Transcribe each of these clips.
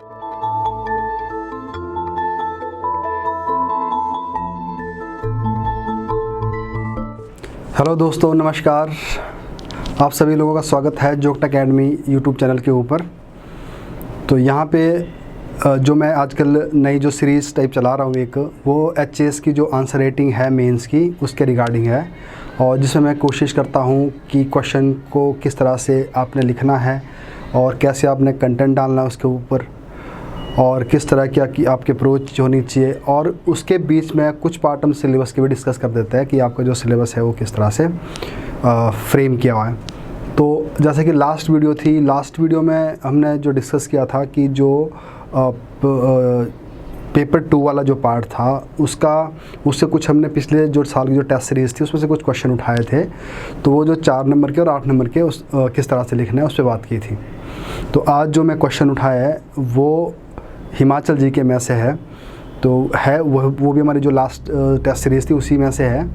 Hello दोस्तों, नमस्कार। आप सभी लोगों का स्वागत है जोक्ट एकेडमी यूट्यूब चैनल के ऊपर। तो यहाँ पे जो मैं आजकल नई जो सीरीज़ टाइप चला रहा हूँ एक, वो एचएएस की जो आंसर रेटिंग है मेंस की, उसके रिगार्डिंग है। और जिसमें मैं कोशिश करता हूँ कि क्वेश्चन को किस तरह से आपने लिखना है और कैसे आपने कंटेंट डालना है उसके ऊपर, और किस तरह की आपकी अप्रोच होनी चाहिए। और उसके बीच में कुछ पार्ट हम सिलेबस के भी डिस्कस कर देते हैं कि आपका जो सिलेबस है वो किस तरह से फ्रेम किया हुआ है। तो जैसे कि लास्ट वीडियो में हमने जो डिस्कस किया था कि जो पेपर 2 वाला जो पार्ट था उससे कुछ हमने पिछले जो साल की जो टेस्ट सीरीज़ थी उसमें से कुछ क्वेश्चन उठाए थे। तो वो जो 4 नंबर के और 8 नंबर के किस तरह से लिखना है उस पर बात की थी। तो आज जो मैं क्वेश्चन उठाया है वो हिमाचल जीके में से है। तो है वो भी हमारी जो लास्ट टेस्ट सीरीज़ थी उसी में से है।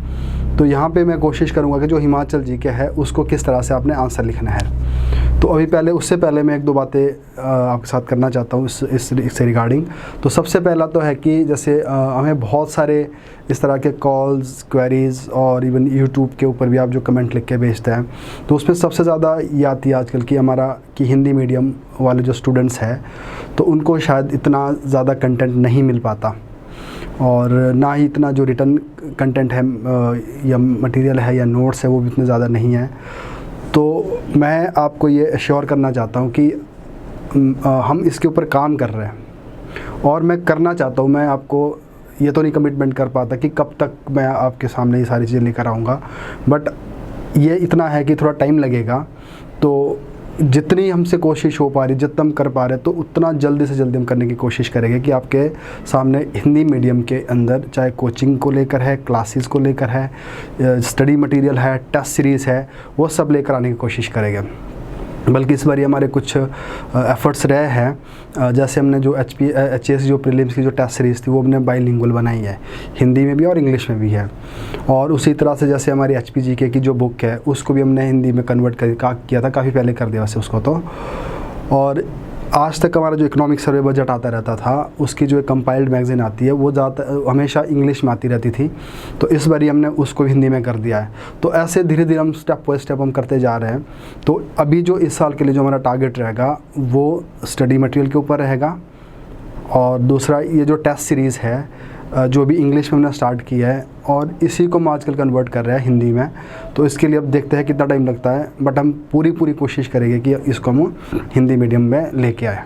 तो यहाँ पे मैं कोशिश करूँगा कि जो हिमाचल जीके है उसको किस तरह से आपने आंसर लिखना है। तो उससे पहले मैं 1-2 बातें आपके साथ करना चाहता हूँ इससे रिगार्डिंग। तो सबसे पहला तो है कि जैसे हमें बहुत सारे इस तरह के कॉल्स, क्वेरीज़ और इवन यूट्यूब के ऊपर भी आप जो कमेंट लिख के भेजते हैं, तो उसमें सबसे ज़्यादा ये आती है आजकल कि हिंदी मीडियम वाले जो स्टूडेंट्स हैं तो उनको शायद इतना ज़्यादा कंटेंट नहीं मिल पाता, और ना ही इतना जो रिटर्न कंटेंट है या मटेरियल है या नोट्स है वो भी इतने ज़्यादा नहीं है। तो मैं आपको ये एश्योर करना चाहता हूँ कि हम इसके ऊपर काम कर रहे हैं और मैं करना चाहता हूँ। मैं आपको ये तो नहीं कमिटमेंट कर पाता कि कब तक मैं आपके सामने ये सारी चीज़ें लेकर आऊँगा, बट ये इतना है कि थोड़ा टाइम लगेगा। तो जितनी हमसे कोशिश हो पा रही, जितना हम कर पा रहे, तो उतना जल्दी से जल्दी हम करने की कोशिश करेंगे कि आपके सामने हिंदी मीडियम के अंदर, चाहे कोचिंग को लेकर है, क्लासेस को लेकर है, स्टडी मटेरियल है, टेस्ट सीरीज़ है, वो सब लेकर आने की कोशिश करेंगे। बल्कि इस बार हमारे कुछ एफ़र्ट्स रहे हैं। जैसे हमने जो एचएएस जो प्रीलिम्स की जो टेस्ट सीरीज़ थी वो हमने बाइलिंगुअल बनाई है, हिंदी में भी और इंग्लिश में भी है। और उसी तरह से जैसे हमारी एचपीजीके की जो बुक है उसको भी हमने हिंदी में कन्वर्ट किया था, काफ़ी पहले कर दिया वैसे उसको तो। और आज तक हमारा जो इकोनॉमिक सर्वे बजट आता रहता था उसकी जो एक कंपाइल्ड मैगज़ीन आती है वो हमेशा इंग्लिश में आती रहती थी। तो इस बार हमने उसको हिंदी में कर दिया है। तो ऐसे धीरे धीरे हम स्टेप बाय स्टेप हम करते जा रहे हैं। तो अभी जो इस साल के लिए जो हमारा टारगेट रहेगा वो स्टडी मटेरियल के ऊपर रहेगा। और दूसरा, ये जो टेस्ट सीरीज़ है जो भी इंग्लिश में हमने स्टार्ट किया है और इसी को हम आजकल कन्वर्ट कर रहे हैं हिंदी में। तो इसके लिए अब देखते हैं कितना टाइम लगता है, बट हम पूरी कोशिश करेंगे कि इसको हम हिंदी मीडियम में लेके आए।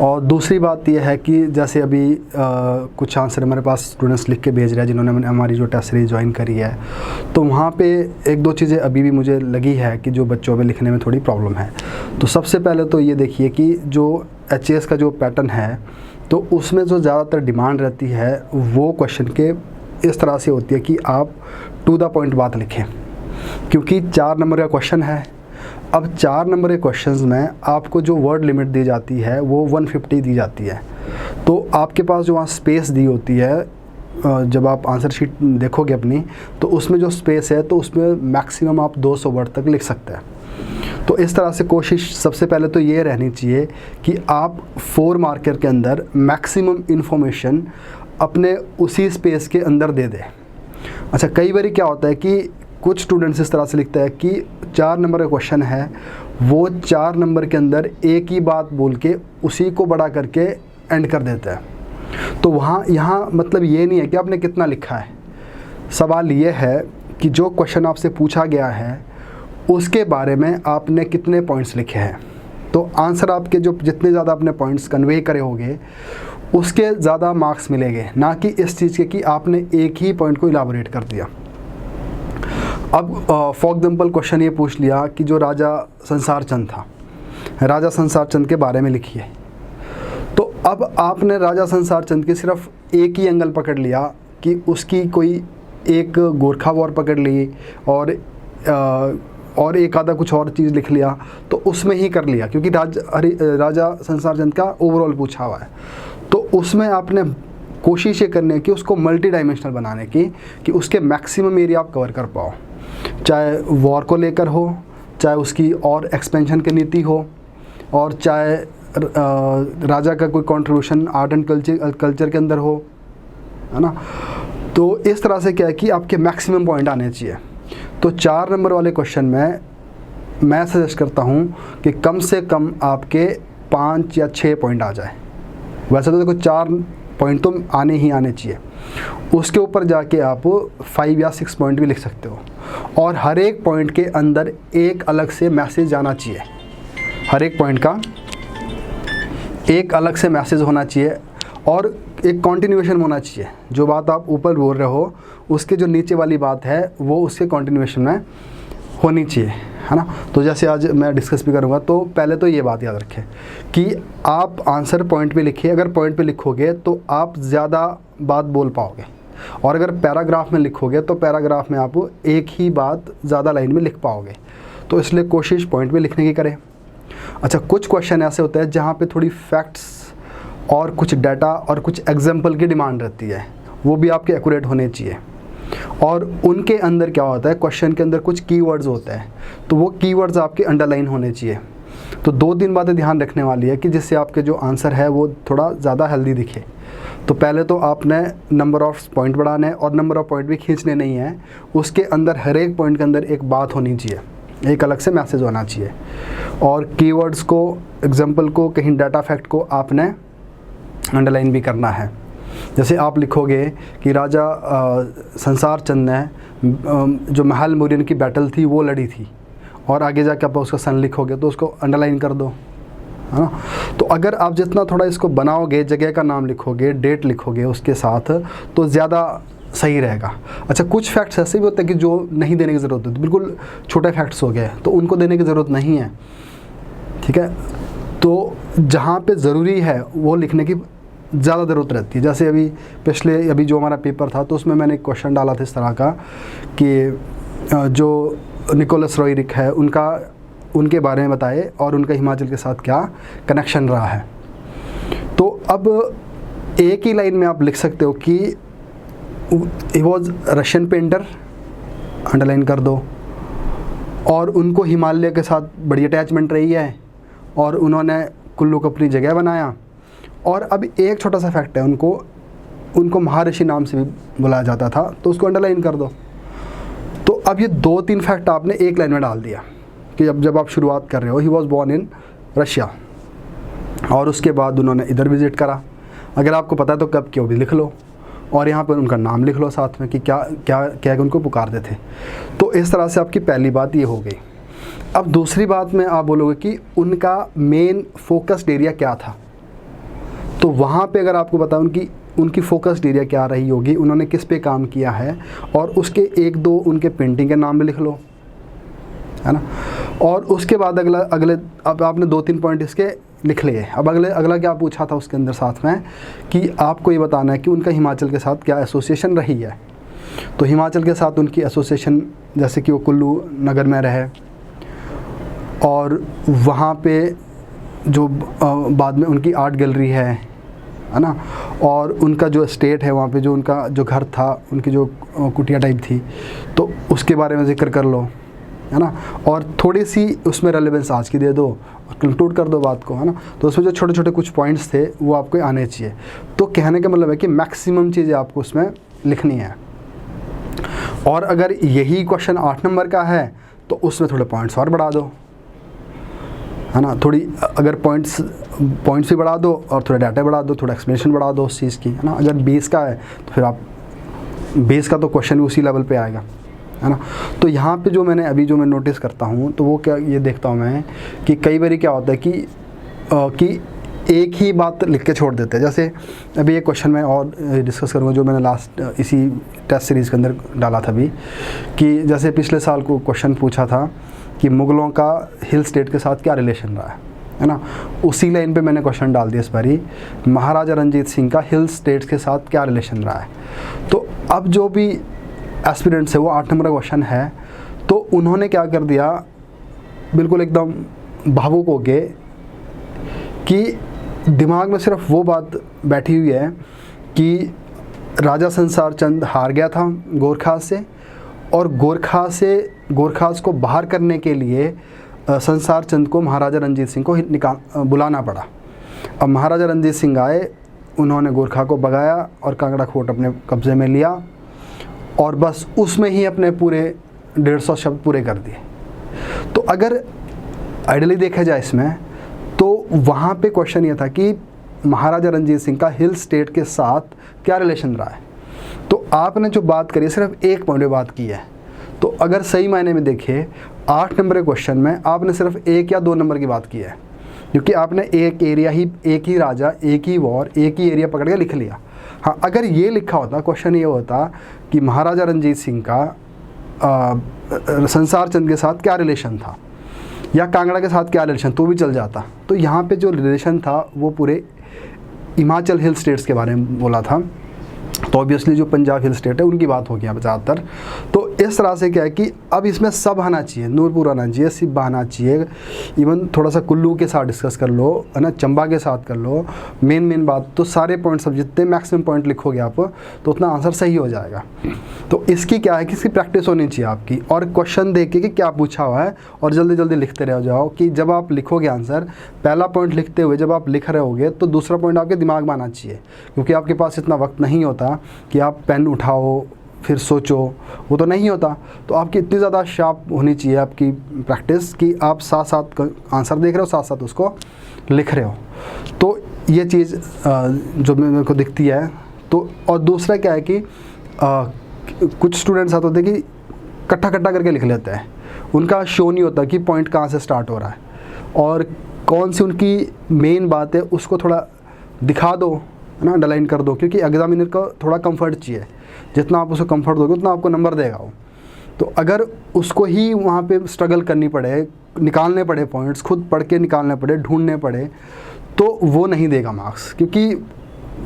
और दूसरी बात यह है कि जैसे अभी कुछ आंसर हमारे पास स्टूडेंट्स लिख के भेज रहे हैं जिन्होंने हमारी जो टेस्ट सीरीज़ ज्वाइन करी है। तो वहाँ पे 1-2 चीज़ें अभी भी मुझे लगी है कि जो बच्चों में लिखने में थोड़ी प्रॉब्लम है। तो सबसे पहले तो ये देखिए कि जो एचएएस का जो पैटर्न है तो उसमें जो ज़्यादातर डिमांड रहती है वो क्वेश्चन के इस तरह से होती है कि आप टू द पॉइंट बात लिखें, क्योंकि 4 नंबर का क्वेश्चन है। अब 4 नंबर के क्वेश्चंस में आपको जो वर्ड लिमिट दी जाती है वो 150 दी जाती है। तो आपके पास जो वहाँ स्पेस दी होती है, जब आप आंसर शीट देखोगे अपनी, तो उसमें जो स्पेस है तो उसमें मैक्सिमम आप 200 वर्ड तक लिख सकते हैं। तो इस तरह से कोशिश सबसे पहले तो ये रहनी चाहिए कि आप 4 मार्कर के अंदर मैक्सिमम इन्फॉर्मेशन अपने उसी स्पेस के अंदर दे दें। अच्छा, कई बार क्या होता है कि कुछ स्टूडेंट्स इस तरह से लिखते हैं कि 4 नंबर का क्वेश्चन है, वो 4 नंबर के अंदर एक ही बात बोल के उसी को बड़ा करके एंड कर देता है। तो यहाँ मतलब ये नहीं है कि आपने कितना लिखा है। सवाल ये है कि जो क्वेश्चन आपसे पूछा गया है उसके बारे में आपने कितने पॉइंट्स लिखे हैं। तो आंसर आपके जो जितने ज़्यादा आपने पॉइंट्स कन्वे करे होंगे उसके ज़्यादा मार्क्स मिलेंगे, ना कि इस चीज़ के कि आपने एक ही पॉइंट को इलाबोरेट कर दिया। अब फॉर एग्जाम्पल क्वेश्चन ये पूछ लिया कि जो राजा संसार चंद था, राजा संसार चंद के बारे में लिखिए। तो अब आपने राजा संसार चंद के सिर्फ एक ही एंगल पकड़ लिया कि उसकी कोई एक गोरखा वॉर पकड़ ली और एक आधा कुछ और चीज़ लिख लिया, तो उसमें ही कर लिया, क्योंकि राजा संसार चंद का ओवरऑल पूछा हुआ है। तो उसमें आपने कोशिश ये करने की उसको मल्टी डायमेंशनल बनाने की कि उसके मैक्सिमम एरिया आप कवर कर पाओ, चाहे वॉर को लेकर हो, चाहे उसकी और एक्सपेंशन की नीति हो, और चाहे राजा का कोई कंट्रीब्यूशन आर्ट एंड कल्चर के अंदर हो, है ना। तो इस तरह से क्या है कि आपके मैक्सिमम पॉइंट आने चाहिए। तो 4 नंबर वाले क्वेश्चन में मैं सजेस्ट करता हूँ कि कम से कम आपके 5 या 6 पॉइंट आ जाए। वैसे तो देखो 4 पॉइंट तो आने ही आने चाहिए, उसके ऊपर जाके आप 5 या 6 पॉइंट भी लिख सकते हो। और हर एक पॉइंट के अंदर एक अलग से मैसेज आना चाहिए, हर एक पॉइंट का एक अलग से मैसेज होना चाहिए और एक कंटिन्यूएशन होना चाहिए। जो बात आप ऊपर बोल रहे हो उसके जो नीचे वाली बात है वो उसके कंटिन्यूएशन में होनी चाहिए, है ना। तो जैसे आज मैं डिस्कस भी करूँगा, तो पहले तो ये बात याद रखें कि आप आंसर पॉइंट पे लिखिए। अगर पॉइंट पे लिखोगे तो आप ज़्यादा बात बोल पाओगे, और अगर पैराग्राफ में लिखोगे तो पैराग्राफ में आप एक ही बात ज़्यादा लाइन में लिख पाओगे। तो इसलिए कोशिश पॉइंट पे लिखने की करें। अच्छा, कुछ क्वेश्चन ऐसे होते हैं जहाँ पे थोड़ी फैक्ट्स और कुछ डाटा और कुछ एग्जाम्पल की डिमांड रहती है, वो भी आपके एक्यूरेट होने चाहिए। और उनके अंदर क्या होता है, क्वेश्चन के अंदर कुछ कीवर्ड्स होते हैं, तो वो कीवर्ड्स आपके अंडरलाइन होने चाहिए। तो 2-3 बातें ध्यान रखने वाली है कि जिससे आपके जो आंसर है वो थोड़ा ज़्यादा हेल्दी दिखे। तो पहले तो आपने नंबर ऑफ पॉइंट बढ़ाने और नंबर ऑफ पॉइंट भी खींचने नहीं है, उसके अंदर हर एक पॉइंट के अंदर एक बात होनी चाहिए, एक अलग से मैसेज होना चाहिए। और कीवर्ड्स को, एग्जाम्पल को, कहीं डाटा फैक्ट को आपने अंडरलाइन भी करना है। जैसे आप लिखोगे कि राजा संसार चंद ने जो महल मुरियन की बैटल थी वो लड़ी थी, और आगे जाके आप उसका सन लिखोगे तो उसको अंडरलाइन कर दो, है ना। तो अगर आप जितना थोड़ा इसको बनाओगे, जगह का नाम लिखोगे, डेट लिखोगे उसके साथ, तो ज़्यादा सही रहेगा। अच्छा, कुछ फैक्ट्स ऐसे भी होते हैं कि जो नहीं देने की ज़रूरत होती, बिल्कुल छोटे फैक्ट्स हो गए तो उनको देने की ज़रूरत नहीं है, ठीक है। तो जहाँ पे ज़रूरी है वो लिखने की ज़्यादा ज़रूरत रहती है। जैसे अभी जो हमारा पेपर था तो उसमें मैंने एक क्वेश्चन डाला था इस तरह का कि जो निकोलस रॉयरिक है उनके बारे में बताए और उनका हिमाचल के साथ क्या कनेक्शन रहा है। तो अब एक ही लाइन में आप लिख सकते हो कि he was Russian painter, underline कर दो, और उनको हिमालय के साथ बड़ी अटैचमेंट रही है और उन्होंने कुल्लू को अपनी जगह बनाया। और अब एक छोटा सा फैक्ट है, उनको महर्षि नाम से भी बुलाया जाता था, तो उसको अंडरलाइन कर दो। तो अब ये 2-3 फैक्ट आपने एक लाइन में डाल दिया कि जब आप शुरुआत कर रहे हो, he was born in Russia, और उसके बाद उन्होंने इधर विज़िट करा। अगर आपको पता है तो कब क्यों भी लिख लो, और यहाँ पर उनका नाम लिख लो साथ में कि क्या उनको पुकारते थे। तो इस तरह से आपकी पहली बात ये हो गई। अब दूसरी बात में आप बोलोगे कि उनका मेन फोकस्ड एरिया क्या था। तो वहाँ पे अगर आपको पता उनकी फोकस्ड एरिया क्या रही होगी, उन्होंने किस पे काम किया है, और उसके 1-2 उनके पेंटिंग के नाम भी लिख लो, है ना। और उसके बाद अगले अब आपने 2-3 पॉइंट इसके लिख लिए। अब अगला क्या पूछा था उसके अंदर साथ में कि आपको ये बताना है कि उनका हिमाचल के साथ क्या एसोसिएशन रही है। तो हिमाचल के साथ उनकी एसोसिएशन, जैसे कि वो कुल्लू नगर में रहे, और वहाँ पे जो बाद में उनकी आर्ट गैलरी है ना, और उनका जो स्टेट है वहाँ पे, जो उनका जो घर था, उनकी जो कुटिया टाइप थी, तो उसके बारे में जिक्र कर लो, है ना। और थोड़ी सी उसमें रेलेवेंस आज की दे दो और कंक्लूड कर दो बात को, है ना। तो उसमें जो छोटे छोटे कुछ पॉइंट्स थे वो आपको आने चाहिए। तो कहने का मतलब है कि मैक्सिमम चीज़ें आपको उसमें लिखनी है। और अगर यही क्वेश्चन 8 नंबर का है तो उसमें थोड़े पॉइंट्स और बढ़ा दो, है ना। थोड़ी अगर पॉइंट्स भी बढ़ा दो और थोड़ा डाटा बढ़ा दो, थोड़ा एक्सप्लेनेशन बढ़ा दो उस चीज़ की, है ना। अगर 20 का है तो फिर आप 20 का तो क्वेश्चन उसी लेवल पे आएगा, है ना। तो यहाँ पे जो मैं नोटिस करता हूँ तो वो क्या ये देखता हूँ मैं कि कई बार क्या होता है कि एक ही बात लिख के छोड़ देते हैं। जैसे अभी एक क्वेश्चन मैं और डिस्कस करूँगा जो मैंने लास्ट इसी टेस्ट सीरीज़ के अंदर डाला था अभी, कि जैसे पिछले साल को क्वेश्चन पूछा था कि मुग़लों का हिल स्टेट के साथ क्या रिलेशन रहा है ना। उसी लाइन पे मैंने क्वेश्चन डाल दिया इस बारी, महाराजा रंजीत सिंह का हिल स्टेट्स के साथ क्या रिलेशन रहा है। तो अब जो भी एस्पिरेंट्स है वो 8 नंबर का क्वेश्चन है, तो उन्होंने क्या कर दिया, बिल्कुल एकदम भावुक हो गए कि दिमाग में सिर्फ वो बात बैठी हुई है कि राजा संसार चंद हार गया था गोरखास से, और गोरखास को बाहर करने के लिए संसार चंद को महाराजा रंजीत सिंह को बुलाना पड़ा, अब महाराजा रणजीत सिंह आए, उन्होंने गोरखा को भगाया और कांगड़ा फोर्ट अपने कब्ज़े में लिया और बस उसमें ही अपने पूरे 150 शब्द पूरे कर दिए। तो अगर आइडियली देखा जाए इसमें, तो वहाँ पे क्वेश्चन ये था कि महाराजा रणजीत सिंह का हिल स्टेट के साथ क्या रिलेशन रहा है। तो आपने जो बात करी सिर्फ एक पॉइंट पे बात की है। तो अगर सही मायने में देखें 8 नंबर के क्वेश्चन में आपने सिर्फ 1 या 2 नंबर की बात की है, क्योंकि आपने एक एरिया ही, एक ही राजा, एक ही वॉर, एक ही एरिया पकड़ के लिख लिया। हाँ, अगर ये लिखा होता, क्वेश्चन ये होता कि महाराजा रणजीत सिंह का संसार चंद के साथ क्या रिलेशन था या कांगड़ा के साथ क्या रिलेशन, तो भी चल जाता। तो यहाँ पे जो रिलेशन था वो पूरे हिमाचल हिल स्टेट्स के बारे में बोला था। तो ऑब्वियसली जो पंजाब हिल स्टेट है उनकी बात होगी यहाँ पर ज़्यादातर। तो इस तरह से क्या है कि अब इसमें सब आना चाहिए, नूरपुर आना चाहिए, सिब्बा आना चाहिए, इवन थोड़ा सा कुल्लू के साथ डिस्कस कर लो, है ना, चंबा के साथ कर लो, मेन बात तो सारे पॉइंट सब जितने मैक्सिमम पॉइंट लिखोगे आप तो उतना आंसर सही हो जाएगा। तो इसकी क्या है कि इसकी प्रैक्टिस होनी चाहिए आपकी, और क्वेश्चन देख के कि क्या पूछा हुआ है और जल्दी जल्दी लिखते रह जाओ कि जब आप लिखोगे आंसर, पहला पॉइंट लिखते हुए जब आप लिख रहे होगे तो दूसरा पॉइंट आपके दिमाग में आना चाहिए, क्योंकि आपके पास इतना वक्त नहीं होता कि आप पेन उठाओ फिर सोचो, वो तो नहीं होता। तो आपकी इतनी ज़्यादा शार्प होनी चाहिए आपकी प्रैक्टिस कि आप साथ साथ आंसर देख रहे हो, साथ साथ उसको लिख रहे हो। तो ये चीज़ जो मेरे को दिखती है। तो और दूसरा क्या है कि कुछ स्टूडेंट्स आते होते कि कट्ठा करके लिख लेते हैं, उनका शो नहीं होता कि पॉइंट कहाँ से स्टार्ट हो रहा है और कौन सी उनकी मेन बात है, उसको थोड़ा दिखा दो, है ना, अंडरलाइन कर दो, क्योंकि एग्जामिनर को थोड़ा कंफर्ट चाहिए। जितना आप उसको कंफर्ट दोगे उतना आपको नंबर देगा वो। तो अगर उसको ही वहाँ पे स्ट्रगल करनी पड़े, निकालने पड़े पॉइंट्स, खुद पढ़ के निकालने पड़े, ढूंढने पड़े, तो वो नहीं देगा मार्क्स। क्योंकि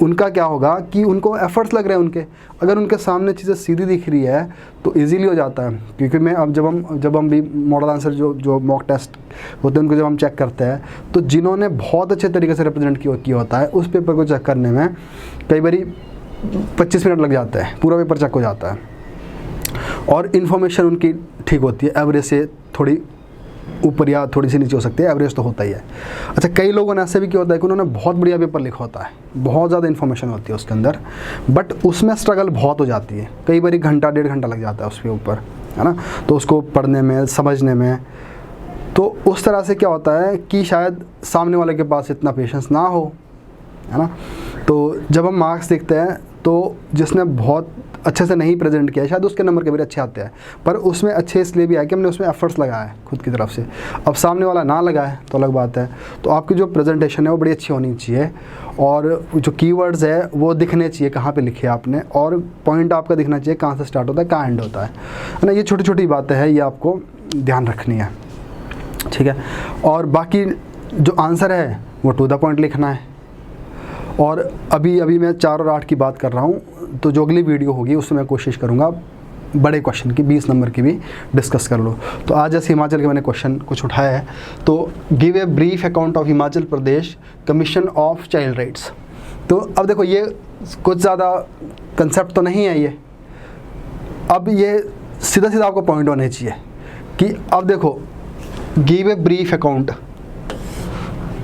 उनका क्या होगा कि उनको एफर्ट्स लग रहे हैं उनके, अगर उनके सामने चीज़ें सीधी दिख रही है तो इजीली हो जाता है। क्योंकि मैं अब जब हम भी मॉडल आंसर जो मॉक टेस्ट होते हैं उनको जब हम चेक करते हैं, तो जिन्होंने बहुत अच्छे तरीके से रिप्रेजेंट किया होता है उस पेपर को चेक करने में कई बारी 25 मिनट लग जाते हैं, पूरा पेपर चेक हो जाता है और इन्फॉर्मेशन उनकी ठीक होती है, एवरेज से थोड़ी ऊपर या थोड़ी सी नीचे हो सकती है, एवरेज तो होता ही है। अच्छा, कई लोगों ने ऐसे भी किया होता है कि उन्होंने बहुत बढ़िया पेपर लिखा होता है, बहुत ज़्यादा इन्फॉर्मेशन होती है उसके अंदर, बट उसमें स्ट्रगल बहुत हो जाती है, कई बार घंटा 1.5 घंटा लग जाता है उसके ऊपर, है ना, तो उसको पढ़ने में, समझने में। तो उस तरह से क्या होता है कि शायद सामने वाले के पास इतना पेशेंस ना हो, है ना। तो जब हम मार्क्स देखते हैं तो जिसने बहुत अच्छे से नहीं प्रेजेंट किया शायद उसके नंबर के भी अच्छे आते हैं, पर उसमें अच्छे इसलिए भी आए कि हमने उसमें एफर्ट्स लगाया है खुद की तरफ से। अब सामने वाला ना लगाए तो अलग बात है। तो आपकी जो प्रेजेंटेशन है वो बड़ी अच्छी होनी चाहिए और जो कीवर्ड्स है वो दिखने चाहिए कहाँ पे लिखे आपने, और पॉइंट आपका दिखना चाहिए कहाँ से स्टार्ट होता है कहाँ एंड होता है ना। ये छोटी छोटी बातें हैं, ये आपको ध्यान रखनी है, ठीक है। और बाकी जो आंसर है वो टू द पॉइंट लिखना है। और अभी मैं 4 और 8 की बात कर रहा हूँ, तो जो अगली वीडियो होगी उसमें मैं कोशिश करूँगा बड़े क्वेश्चन की 20 नंबर की भी डिस्कस कर लो। तो आज जैसे हिमाचल के मैंने क्वेश्चन कुछ उठाया है, तो give a brief account of Himachal Pradesh commission of child rights. तो अब देखो ये कुछ ज़्यादा कंसेप्ट तो नहीं है ये, अब ये सीधा आपको पॉइंट होने चाहिए कि अब देखो गिव ए ब्रीफ अकाउंट,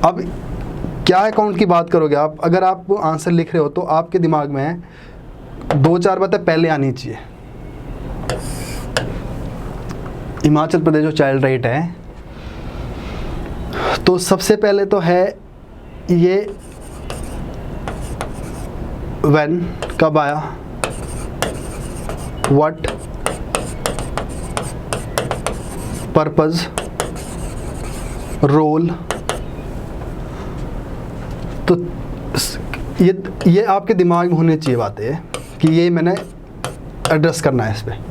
अब क्या अकाउंट की बात करोगे आप। अगर आप आंसर लिख रहे हो तो आपके दिमाग में 2-4 बातें पहले आनी चाहिए। हिमाचल प्रदेश जो चाइल्ड राइट है, तो सबसे पहले तो है ये व्हेन, कब आया, व्हाट, पर्पस, रोल। तो ये आपके दिमाग में होने चाहिए बातें कि ये मैंने एड्रेस करना है इस पर।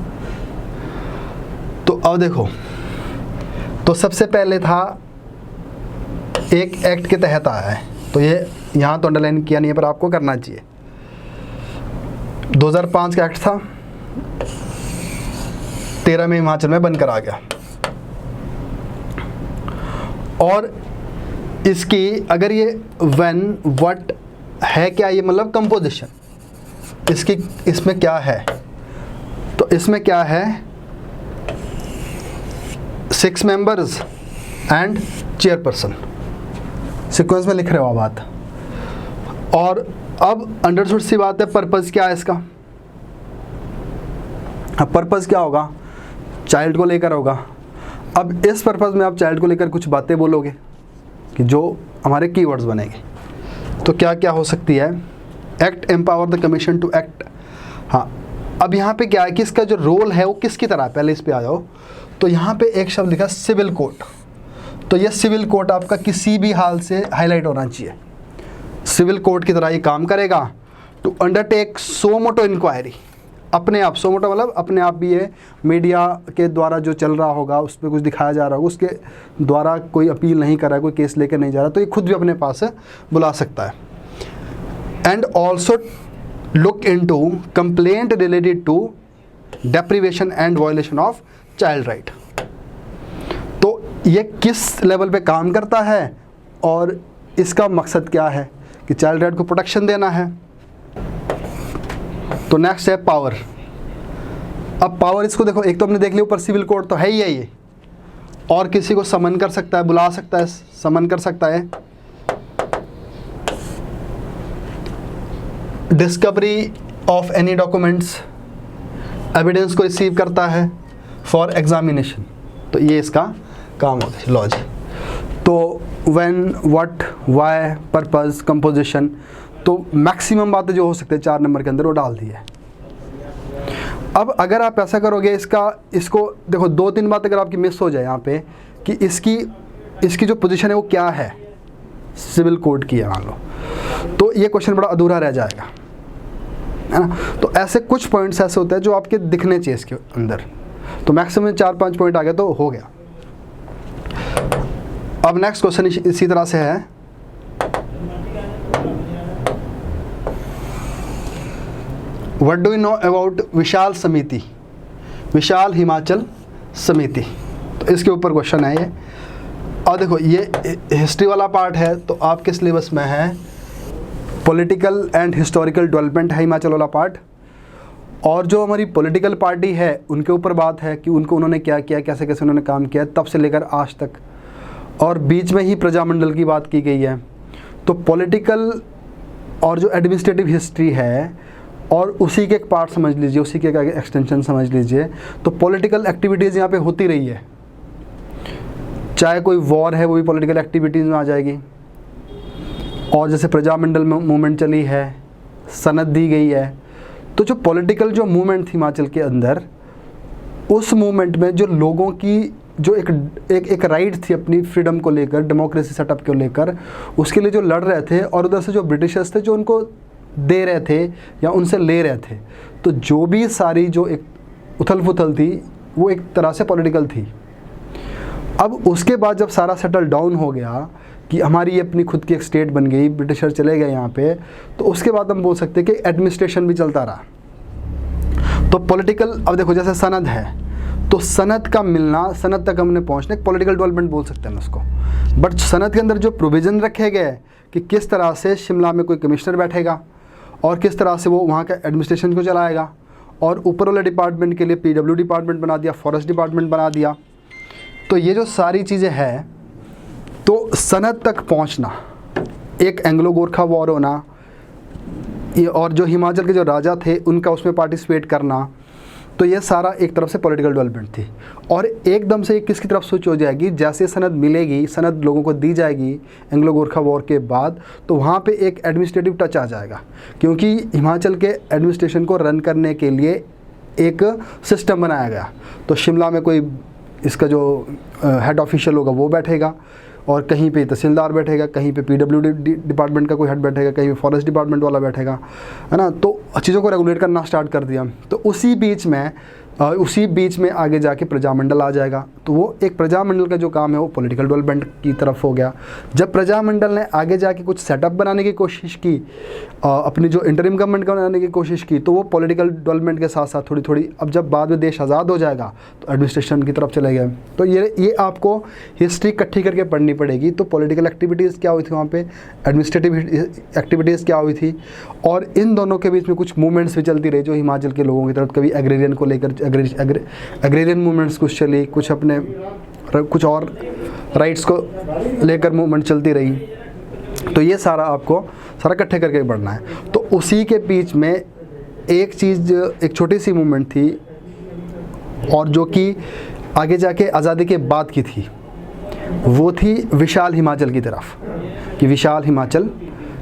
तो अब देखो, तो सबसे पहले था एक एक्ट के तहत आया है, तो ये यहाँ तो अंडरलाइन किया नहीं है पर आपको करना चाहिए। 2005 का एक्ट था, 13 में हिमाचल में बनकर आ गया। और इसकी अगर ये व्हेन, व्हाट है क्या, ये मतलब कंपोजिशन इसकी, इसमें क्या है, तो इसमें क्या है 6 मेंबर्स एंड चेयरपर्सन, सीक्वेंस में लिख रहे हो बात। और अब अंडरस्टूड सी बात है, पर्पज़ क्या है इसका। अब पर्पज़ क्या होगा, चाइल्ड को लेकर होगा। अब इस पर्पज़ में आप चाइल्ड को लेकर कुछ बातें बोलोगे कि जो हमारे कीवर्ड्स बनेंगे। तो क्या क्या हो सकती है, act empower the commission to act. हाँ, अब यहाँ पे क्या है कि इसका जो रोल है वो किसकी तरह है, पहले इस पे आ जाओ। तो यहाँ पे एक शब्द लिखा सिविल कोर्ट, तो ये सिविल कोर्ट आपका किसी भी हाल से हाईलाइट होना चाहिए। सिविल कोर्ट की तरह ये काम करेगा। To undertake suo motu inquiry, अपने आप, सो मोटो मतलब अपने आप भी ये मीडिया के द्वारा जो चल रहा होगा उस पर कुछ दिखाया जा रहा होगा, उसके द्वारा कोई अपील नहीं कर रहा है, कोई केस लेकर नहीं जा रहा, तो ये खुद भी अपने पास बुला सकता है। And also look into complaint related to deprivation and violation of child right. तो ये किस लेवल पे काम करता है और इसका मकसद क्या है कि चाइल्ड राइट को प्रोटेक्शन देना है। तो नेक्स्ट है पावर। अब पावर इसको देखो, एक तो हमने देख लिया ऊपर सिविल कोर्ट तो है ही है ये, और किसी को समन कर सकता है, बुला सकता है, समन कर सकता है। Discovery of any documents, evidence को रिसीव करता है फॉर एग्जामिनेशन, तो ये इसका काम होता है। लॉजी तो when, what, why, purpose, composition, तो मैक्सिमम बातें जो हो सकते हैं 4 नंबर के अंदर वो डाल दी है। अब अगर आप ऐसा करोगे, इसको देखो 2-3 बात अगर आपकी मिस हो जाए यहाँ पे कि इसकी जो पोजीशन है वो क्या है, सिविल कोड की है मान लो, तो ये क्वेश्चन बड़ा अधूरा रह जाएगा, है ना। तो ऐसे कुछ पॉइंट्स ऐसे होते हैं जो आपके दिखने चाहिए इसके अंदर। तो मैक्सिमम 4-5 पॉइंट आ गए तो हो गया। अब नेक्स्ट क्वेश्चन इसी तरह से है, what do you know about Vishal Samiti, Vishal Himachal Samiti. तो इसके ऊपर क्वेश्चन है ये। और देखो ये हिस्ट्री वाला पार्ट है, तो आपके सिलेबस में है पॉलिटिकल एंड हिस्टोरिकल डेवलपमेंट है हिमाचल वाला पार्ट। और जो हमारी पॉलिटिकल पार्टी है उनके ऊपर बात है कि उन्होंने क्या किया, कैसे कैसे उन्होंने काम किया तब से लेकर आज तक, और बीच में ही प्रजामंडल की बात की गई है। तो पॉलिटिकल और जो एडमिनिस्ट्रेटिव हिस्ट्री है और उसी के एक पार्ट समझ लीजिए, उसी के एक एक्सटेंशन समझ लीजिए। तो पॉलिटिकल एक्टिविटीज़ यहाँ पे होती रही है, चाहे कोई वॉर है वो भी पॉलिटिकल एक्टिविटीज़ में आ जाएगी। और जैसे प्रजामंडल मूवमेंट चली है, सनद दी गई है, तो जो पॉलिटिकल जो मूवमेंट थी हिमाचल के अंदर, उस मूवमेंट में जो लोगों की जो एक राइट थी अपनी फ्रीडम को लेकर, डेमोक्रेसी सेटअप को लेकर, उसके लिए जो लड़ रहे थे, और उधर से जो ब्रिटिशर्स थे जो उनको दे रहे थे या उनसे ले रहे थे, तो जो भी सारी जो एक उथल पुथल थी वो एक तरह से पॉलिटिकल थी। अब उसके बाद जब सारा सेटल डाउन हो गया कि हमारी ये अपनी खुद की एक स्टेट बन गई, ब्रिटिशर चले गए यहाँ पे, तो उसके बाद हम बोल सकते हैं कि एडमिनिस्ट्रेशन भी चलता रहा। तो पॉलिटिकल, अब देखो जैसे सनद है, तो सनद का मिलना, सनद तक हमने पहुँचने, पॉलिटिकल डेवलपमेंट बोल सकते हैं उसको। बट सनद के अंदर जो प्रोविज़न रखे गए कि किस तरह से शिमला में कोई कमिश्नर बैठेगा और किस तरह से वो वहाँ का एडमिनिस्ट्रेशन को चलाएगा, और ऊपर वाले डिपार्टमेंट के लिए PW डिपार्टमेंट बना दिया, फॉरेस्ट डिपार्टमेंट बना दिया। तो ये जो सारी चीज़ें हैं, तो सनद तक पहुँचना, एक एंग्लो गोरखा वॉर होना, और जो हिमाचल के जो राजा थे उनका उसमें पार्टिसिपेट करना, तो ये सारा एक तरफ से पॉलिटिकल डेवलपमेंट थी। और एकदम से किसकी तरफ स्विच हो जाएगी, जैसे सनद मिलेगी, सनद लोगों को दी जाएगी एंग्लो गोरखा वॉर के बाद, तो वहाँ पे एक एडमिनिस्ट्रेटिव टच आ जाएगा, क्योंकि हिमाचल के एडमिनिस्ट्रेशन को रन करने के लिए एक सिस्टम बनाया गया। तो शिमला में कोई इसका जो हेड ऑफिशियल होगा वो बैठेगा, और कहीं पे तहसीलदार बैठेगा, कहीं पे PW डिपार्टमेंट का कोई हेड बैठेगा, कहीं पे फॉरेस्ट डिपार्टमेंट वाला बैठेगा, है ना। तो चीज़ों को रेगुलेट करना स्टार्ट कर दिया। तो उसी बीच में आगे जाके प्रजामंडल आ जाएगा। तो वो एक प्रजामंडल का जो काम है वो पॉलिटिकल डेवलपमेंट की तरफ हो गया। जब प्रजामंडल ने आगे जाके कुछ सेटअप बनाने की कोशिश की, अपनी जो इंटरिम गवर्नमेंट का बनाने की कोशिश की, तो वो पॉलिटिकल डेवलपमेंट के साथ साथ थोड़ी थोड़ी, अब जब बाद में देश आज़ाद हो जाएगा तो एडमिनिस्ट्रेशन की तरफ चले गए। तो ये आपको हिस्ट्री इकट्ठी करके पढ़नी पड़ेगी। तो पॉलिटिकल एक्टिविटीज़ क्या हुई थी वहाँ पे, एडमिनिस्ट्रेटिव एक्टिविटीज़ क्या हुई थी, और इन दोनों के बीच में कुछ मूवमेंट्स भी चलती रही जो हिमाचल के लोगों की तरफ, कभी एग्रेरियन को लेकर एग्रेरियन मूवमेंट्स कुछ चली, कुछ अपने कुछ और राइट्स को लेकर मूवमेंट चलती रही। तो ये सारा आपको सारा इकट्ठे करके बढ़ना है। तो उसी के बीच में एक चीज़, एक छोटी सी मूवमेंट थी और जो कि आगे जाके आज़ादी के बाद की थी, वो थी विशाल हिमाचल की तरफ, कि विशाल हिमाचल,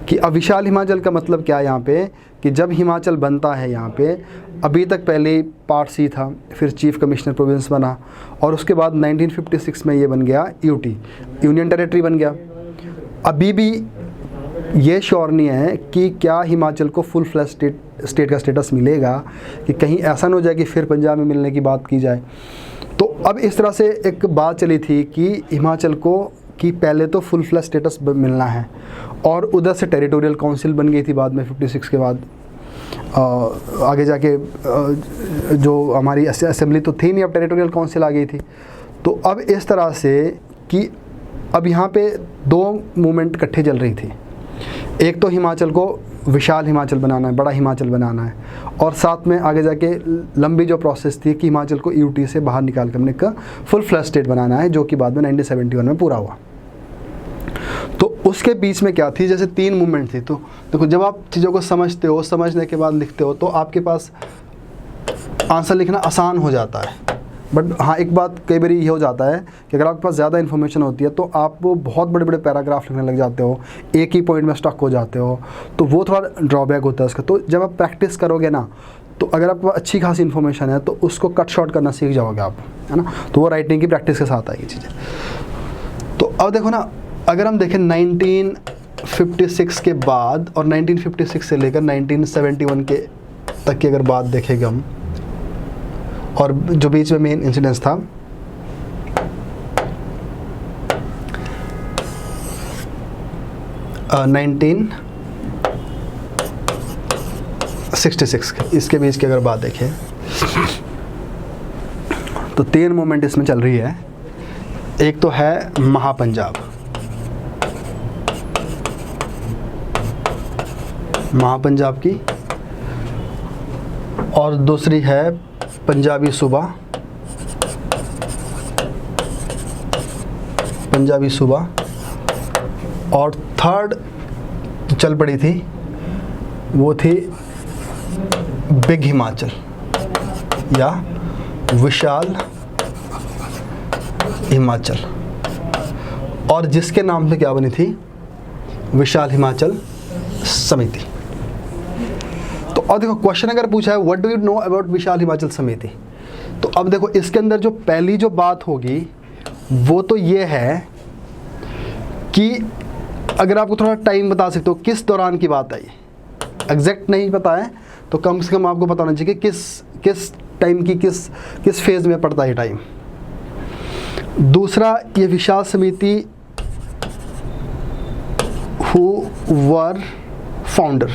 कि अब विशाल हिमाचल का मतलब क्या है यहाँ पे, कि जब हिमाचल बनता है यहाँ पे, अभी तक पहले पार्ट सी था, फिर चीफ कमिश्नर प्रोविंस बना, और उसके बाद 1956 में ये बन गया यूटी, यूनियन टेरिटरी बन गया। अभी भी ये श्योर नहीं है कि क्या हिमाचल को फुल फ्लैश स्टेट का स्टेटस मिलेगा, कि कहीं ऐसा ना हो जाए कि फिर पंजाब में मिलने की बात की जाए। तो अब इस तरह से एक बात चली थी कि हिमाचल को कि पहले तो फुल फ्लैश स्टेटस मिलना है, और उधर से टेरिटोरियल काउंसिल बन गई थी बाद में 56 के बाद। आगे जाके जो हमारी असेंबली तो थी नहीं, अब टेरिटोरियल काउंसिल आ गई थी। तो अब इस तरह से कि अब यहाँ पे दो मूवमेंट इकट्ठे चल रही थी, एक तो हिमाचल को विशाल हिमाचल बनाना है, बड़ा हिमाचल बनाना है, और साथ में आगे जाके लंबी जो प्रोसेस थी कि हिमाचल को यूटी से बाहर निकाल कर हमने का फुल फ्लैश स्टेट बनाना है, जो कि बाद में 1971 में पूरा हुआ। तो उसके बीच में क्या थी, जैसे 3 मूवमेंट थी। तो देखो, जब आप चीज़ों को समझते हो, समझने के बाद लिखते हो, तो आपके पास आंसर लिखना आसान हो जाता है। बट हाँ, एक बात कई बार ये हो जाता है कि अगर आपके पास ज़्यादा इन्फॉर्मेशन होती है तो आप वो बहुत बड़े बड़े पैराग्राफ लिखने लग जाते हो, एक ही पॉइंट में स्टक हो जाते हो, तो वो थोड़ा ड्रॉबैक होता है उसका। तो जब आप प्रैक्टिस करोगे ना, तो अगर आपके पास अच्छी खासी इन्फॉर्मेशन है तो उसको कट शॉर्ट करना सीख जाओगे आप, है ना। तो वो राइटिंग की प्रैक्टिस के साथ आएगी चीज़ें। तो अब देखो ना, अगर हम देखें 1956 के बाद और 1956 से लेकर 1971 के तक की अगर बात देखेंगे हम, और जो बीच में मेन इंसिडेंस था, uh, 1966 इसके बीच की अगर बात देखें तो 3 मूवमेंट इसमें चल रही है। एक तो है महापंजाब, महापंजाब की, और दूसरी है पंजाबी सूबा, पंजाबी सूबा, और थर्ड जो चल पड़ी थी वो थी बिग हिमाचल या विशाल हिमाचल, और जिसके नाम से क्या बनी थी, विशाल हिमाचल समिति। तो अब देखो, क्वेश्चन अगर पूछा है what do you know about Vishal Himachal Samiti, तो अब देखो इसके अंदर जो पहली जो बात होगी वो तो ये है कि अगर आपको थोड़ा टाइम बता सकते हो किस दौरान की बात है, ये एग्जैक्ट नहीं पता है तो कम से कम आपको पता होना चाहिए कि किस टाइम की किस फेज में पड़ता है टाइम। दूसरा, ये विशाल समिति हु वर फाउंडर,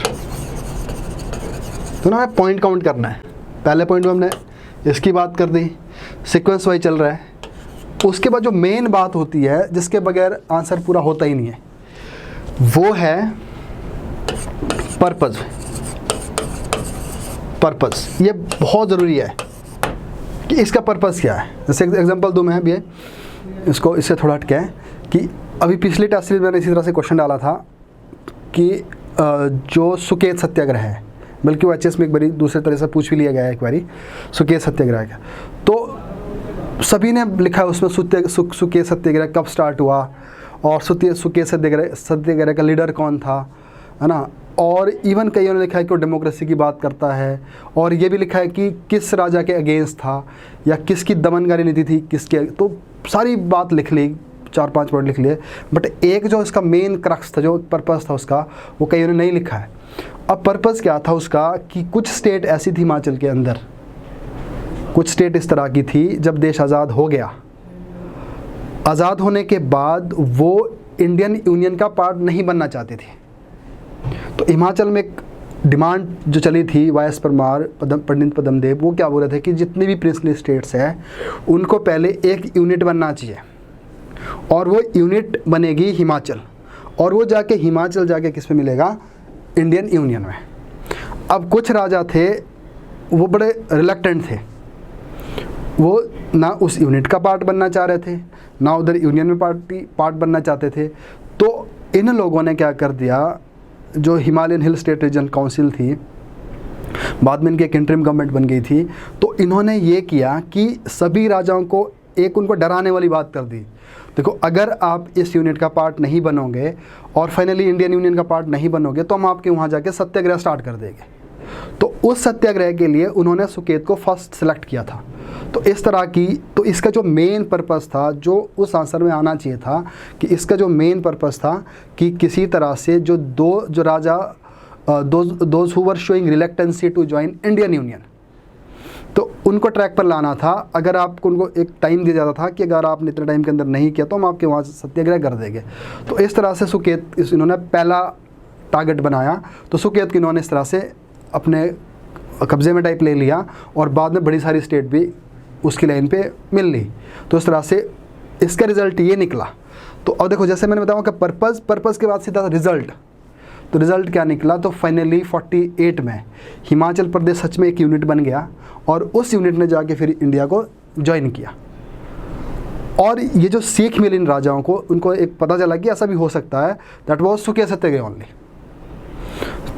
तो ना हमें पॉइंट काउंट करना है। पहले पॉइंट में हमने इसकी बात कर दी, सीक्वेंस वाइज चल रहा है। उसके बाद जो मेन बात होती है जिसके बगैर आंसर पूरा होता ही नहीं है, वो है पर्पज़। पर्पज़ ये बहुत ज़रूरी है कि इसका पर्पज़ क्या है। जैसे एग्जांपल दूँ मैं भी, इसको इससे थोड़ा हटके है कि अभी पिछले टेस्ट सीरीज में मैंने इसी तरह से क्वेश्चन डाला था कि जो सुकेत सत्याग्रह है, बल्कि वो एचएस में एक बारी दूसरे तरह से पूछ भी लिया गया है एक बारी, सुकेत सत्याग्रह का। तो सभी ने लिखा है उसमें सुकेत सत्याग्रह कब स्टार्ट हुआ, और सुकेत सत्याग्रह का लीडर कौन था, है ना। और इवन कईयों ने लिखा है कि वो डेमोक्रेसी की बात करता है, और ये भी लिखा है कि किस राजा के अगेंस्ट था या किसकी दमनकारी नीति थी किसके। तो सारी बात लिख ली, 4-5 पॉइंट लिख लिए, बट एक जो इसका मेन क्रक्स था, जो पर्पज़ था उसका, वो कईयों ने नहीं लिखा है। अब पर्पज़ क्या था उसका कि कुछ स्टेट ऐसी थी हिमाचल के अंदर, कुछ स्टेट इस तरह की थी जब देश आज़ाद हो गया, आज़ाद होने के बाद वो इंडियन यूनियन का पार्ट नहीं बनना चाहते थे। तो हिमाचल में एक डिमांड जो चली थी वायस परमार पंडित पद्मदेव, वो क्या बोल रहे थे कि जितनी भी प्रिंसली स्टेट्स हैं उनको पहले एक यूनिट बनना चाहिए, और वो यूनिट बनेगी हिमाचल, और वो जाके हिमाचल जाके किस में मिलेगा, इंडियन यूनियन में। अब कुछ राजा थे वो बड़े रिलक्टेंट थे, वो ना उस यूनिट का पार्ट बनना चाह रहे थे, ना उधर यूनियन में पार्ट बनना चाहते थे। तो इन लोगों ने क्या कर दिया, जो Himalayan hill state region council थी, बाद में इनकी एक इंटरिम गवर्नमेंट बन गई थी, तो इन्होंने ये किया कि सभी राजाओं को एक उनको डराने वाली बात कर दी। देखो, अगर आप इस यूनिट का पार्ट नहीं बनोगे और फाइनली इंडियन यूनियन का पार्ट नहीं बनोगे तो हम आपके वहाँ जाके सत्याग्रह स्टार्ट कर देंगे। तो उस सत्याग्रह के लिए उन्होंने सुकेत को फर्स्ट सेलेक्ट किया था। तो इस तरह की, तो इसका जो मेन पर्पस था, जो उस आंसर में आना चाहिए था, कि इसका जो मेन पर्पस था कि किसी तरह से जो raja those who were showing reluctancy to join Indian union, तो उनको ट्रैक पर लाना था। अगर आपको उनको एक टाइम दिया जाता था कि अगर आपने इतने टाइम के अंदर नहीं किया तो हम आपके वहाँ सत्याग्रह कर देंगे। तो इस तरह से सुकेत इन्होंने पहला टारगेट बनाया। तो सुकेत को इन्होंने इस तरह से अपने कब्जे में टाइप ले लिया और बाद में बड़ी सारी स्टेट भी उसकी लाइन पे मिल ली। तो इस तरह से इसका रिज़ल्ट ये निकला। तो अब देखो, जैसे मैंने बताया कि पर्पस के बाद सीधा रिज़ल्ट, तो रिज़ल्ट क्या निकला, तो फाइनली 48 में हिमाचल प्रदेश सच में एक यूनिट बन गया और उस यूनिट ने जाके फिर इंडिया को ज्वाइन किया। और ये जो सीख मिली इन राजाओं को, उनको एक पता चला कि ऐसा भी हो सकता है, that was Suket Satyagraha only.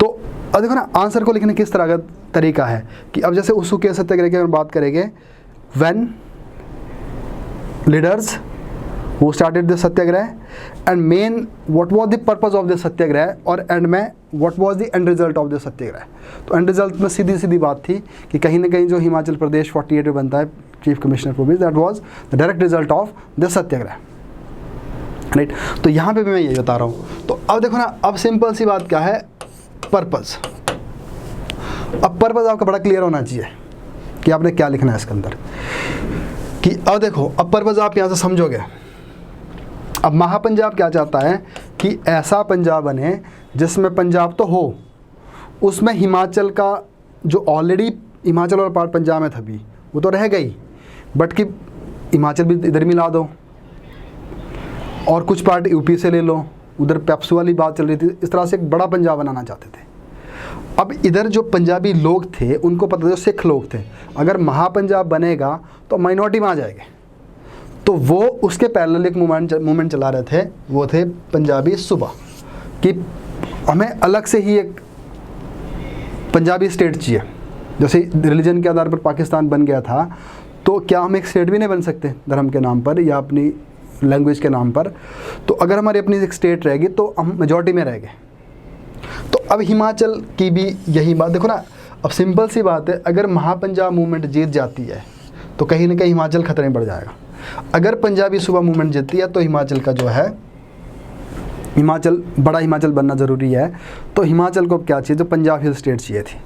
तो अब देखो ना, आंसर को लिखने किस तरह का तरीका है कि अब जैसे उस सुकेत सत्याग्रह की बात करेंगे, when leaders who started the Satyagraha and main what was the purpose of the सत्याग्रह, और एंड में what was the end result of the सत्याग्रह। तो एंड रिजल्ट में सीधी बात थी कि कहीं ना कहीं जो हिमाचल प्रदेश 48 में बनता है chief commissioner province, that was the direct result of the Satyagraha, right. तो यहाँ पे भी मैं ये बता रहा हूँ। तो अब देखो ना, अब सिंपल सी बात क्या है, पर्पस। अब पर्पस आपका बड़ा क्लियर होना चाहिए कि आपने क्या लिखना है इसके अंदर। कि अब देखो, अब पर्पस आप यहाँ से समझोगे। अब महापंजाब क्या चाहता है कि ऐसा पंजाब बने जिसमें पंजाब तो हो, उसमें हिमाचल का जो ऑलरेडी हिमाचल और पार्ट पंजाब में था भी वो तो रह गई, बट कि हिमाचल भी इधर मिला दो और कुछ पार्ट यूपी से ले लो, उधर पेप्सू वाली बात चल रही थी। इस तरह से एक बड़ा पंजाब बनाना चाहते थे। अब इधर जो पंजाबी लोग थे उनको पता था, जो सिख लोग थे, अगर महापंजाब बनेगा तो माइनॉरिटी में आ जाएंगे। तो वो उसके पैरेलल एक मूवमेंट चला रहे थे, वो थे पंजाबी सूबा, कि हमें अलग से ही एक पंजाबी स्टेट चाहिए। जैसे रिलीजन के आधार पर पाकिस्तान बन गया था, तो क्या हम एक स्टेट भी नहीं बन सकते धर्म के नाम पर या अपनी लैंग्वेज के नाम पर? तो अगर हमारी अपनी एक स्टेट रहेगी तो हम मेजॉरिटी में रह गए। तो अब हिमाचल की भी यही बात देखो ना। अब सिंपल सी बात है, अगर महापंजाब मूवमेंट जीत जाती है तो कहीं ना कहीं हिमाचल खतरे में पड़ जाएगा। अगर पंजाबी सूबा मूवमेंट जीतती है तो हिमाचल का जो है, हिमाचल बड़ा हिमाचल बनना ज़रूरी है। तो हिमाचल को क्या चाहिए, जो पंजाब हिल स्टेट चाहिए थी।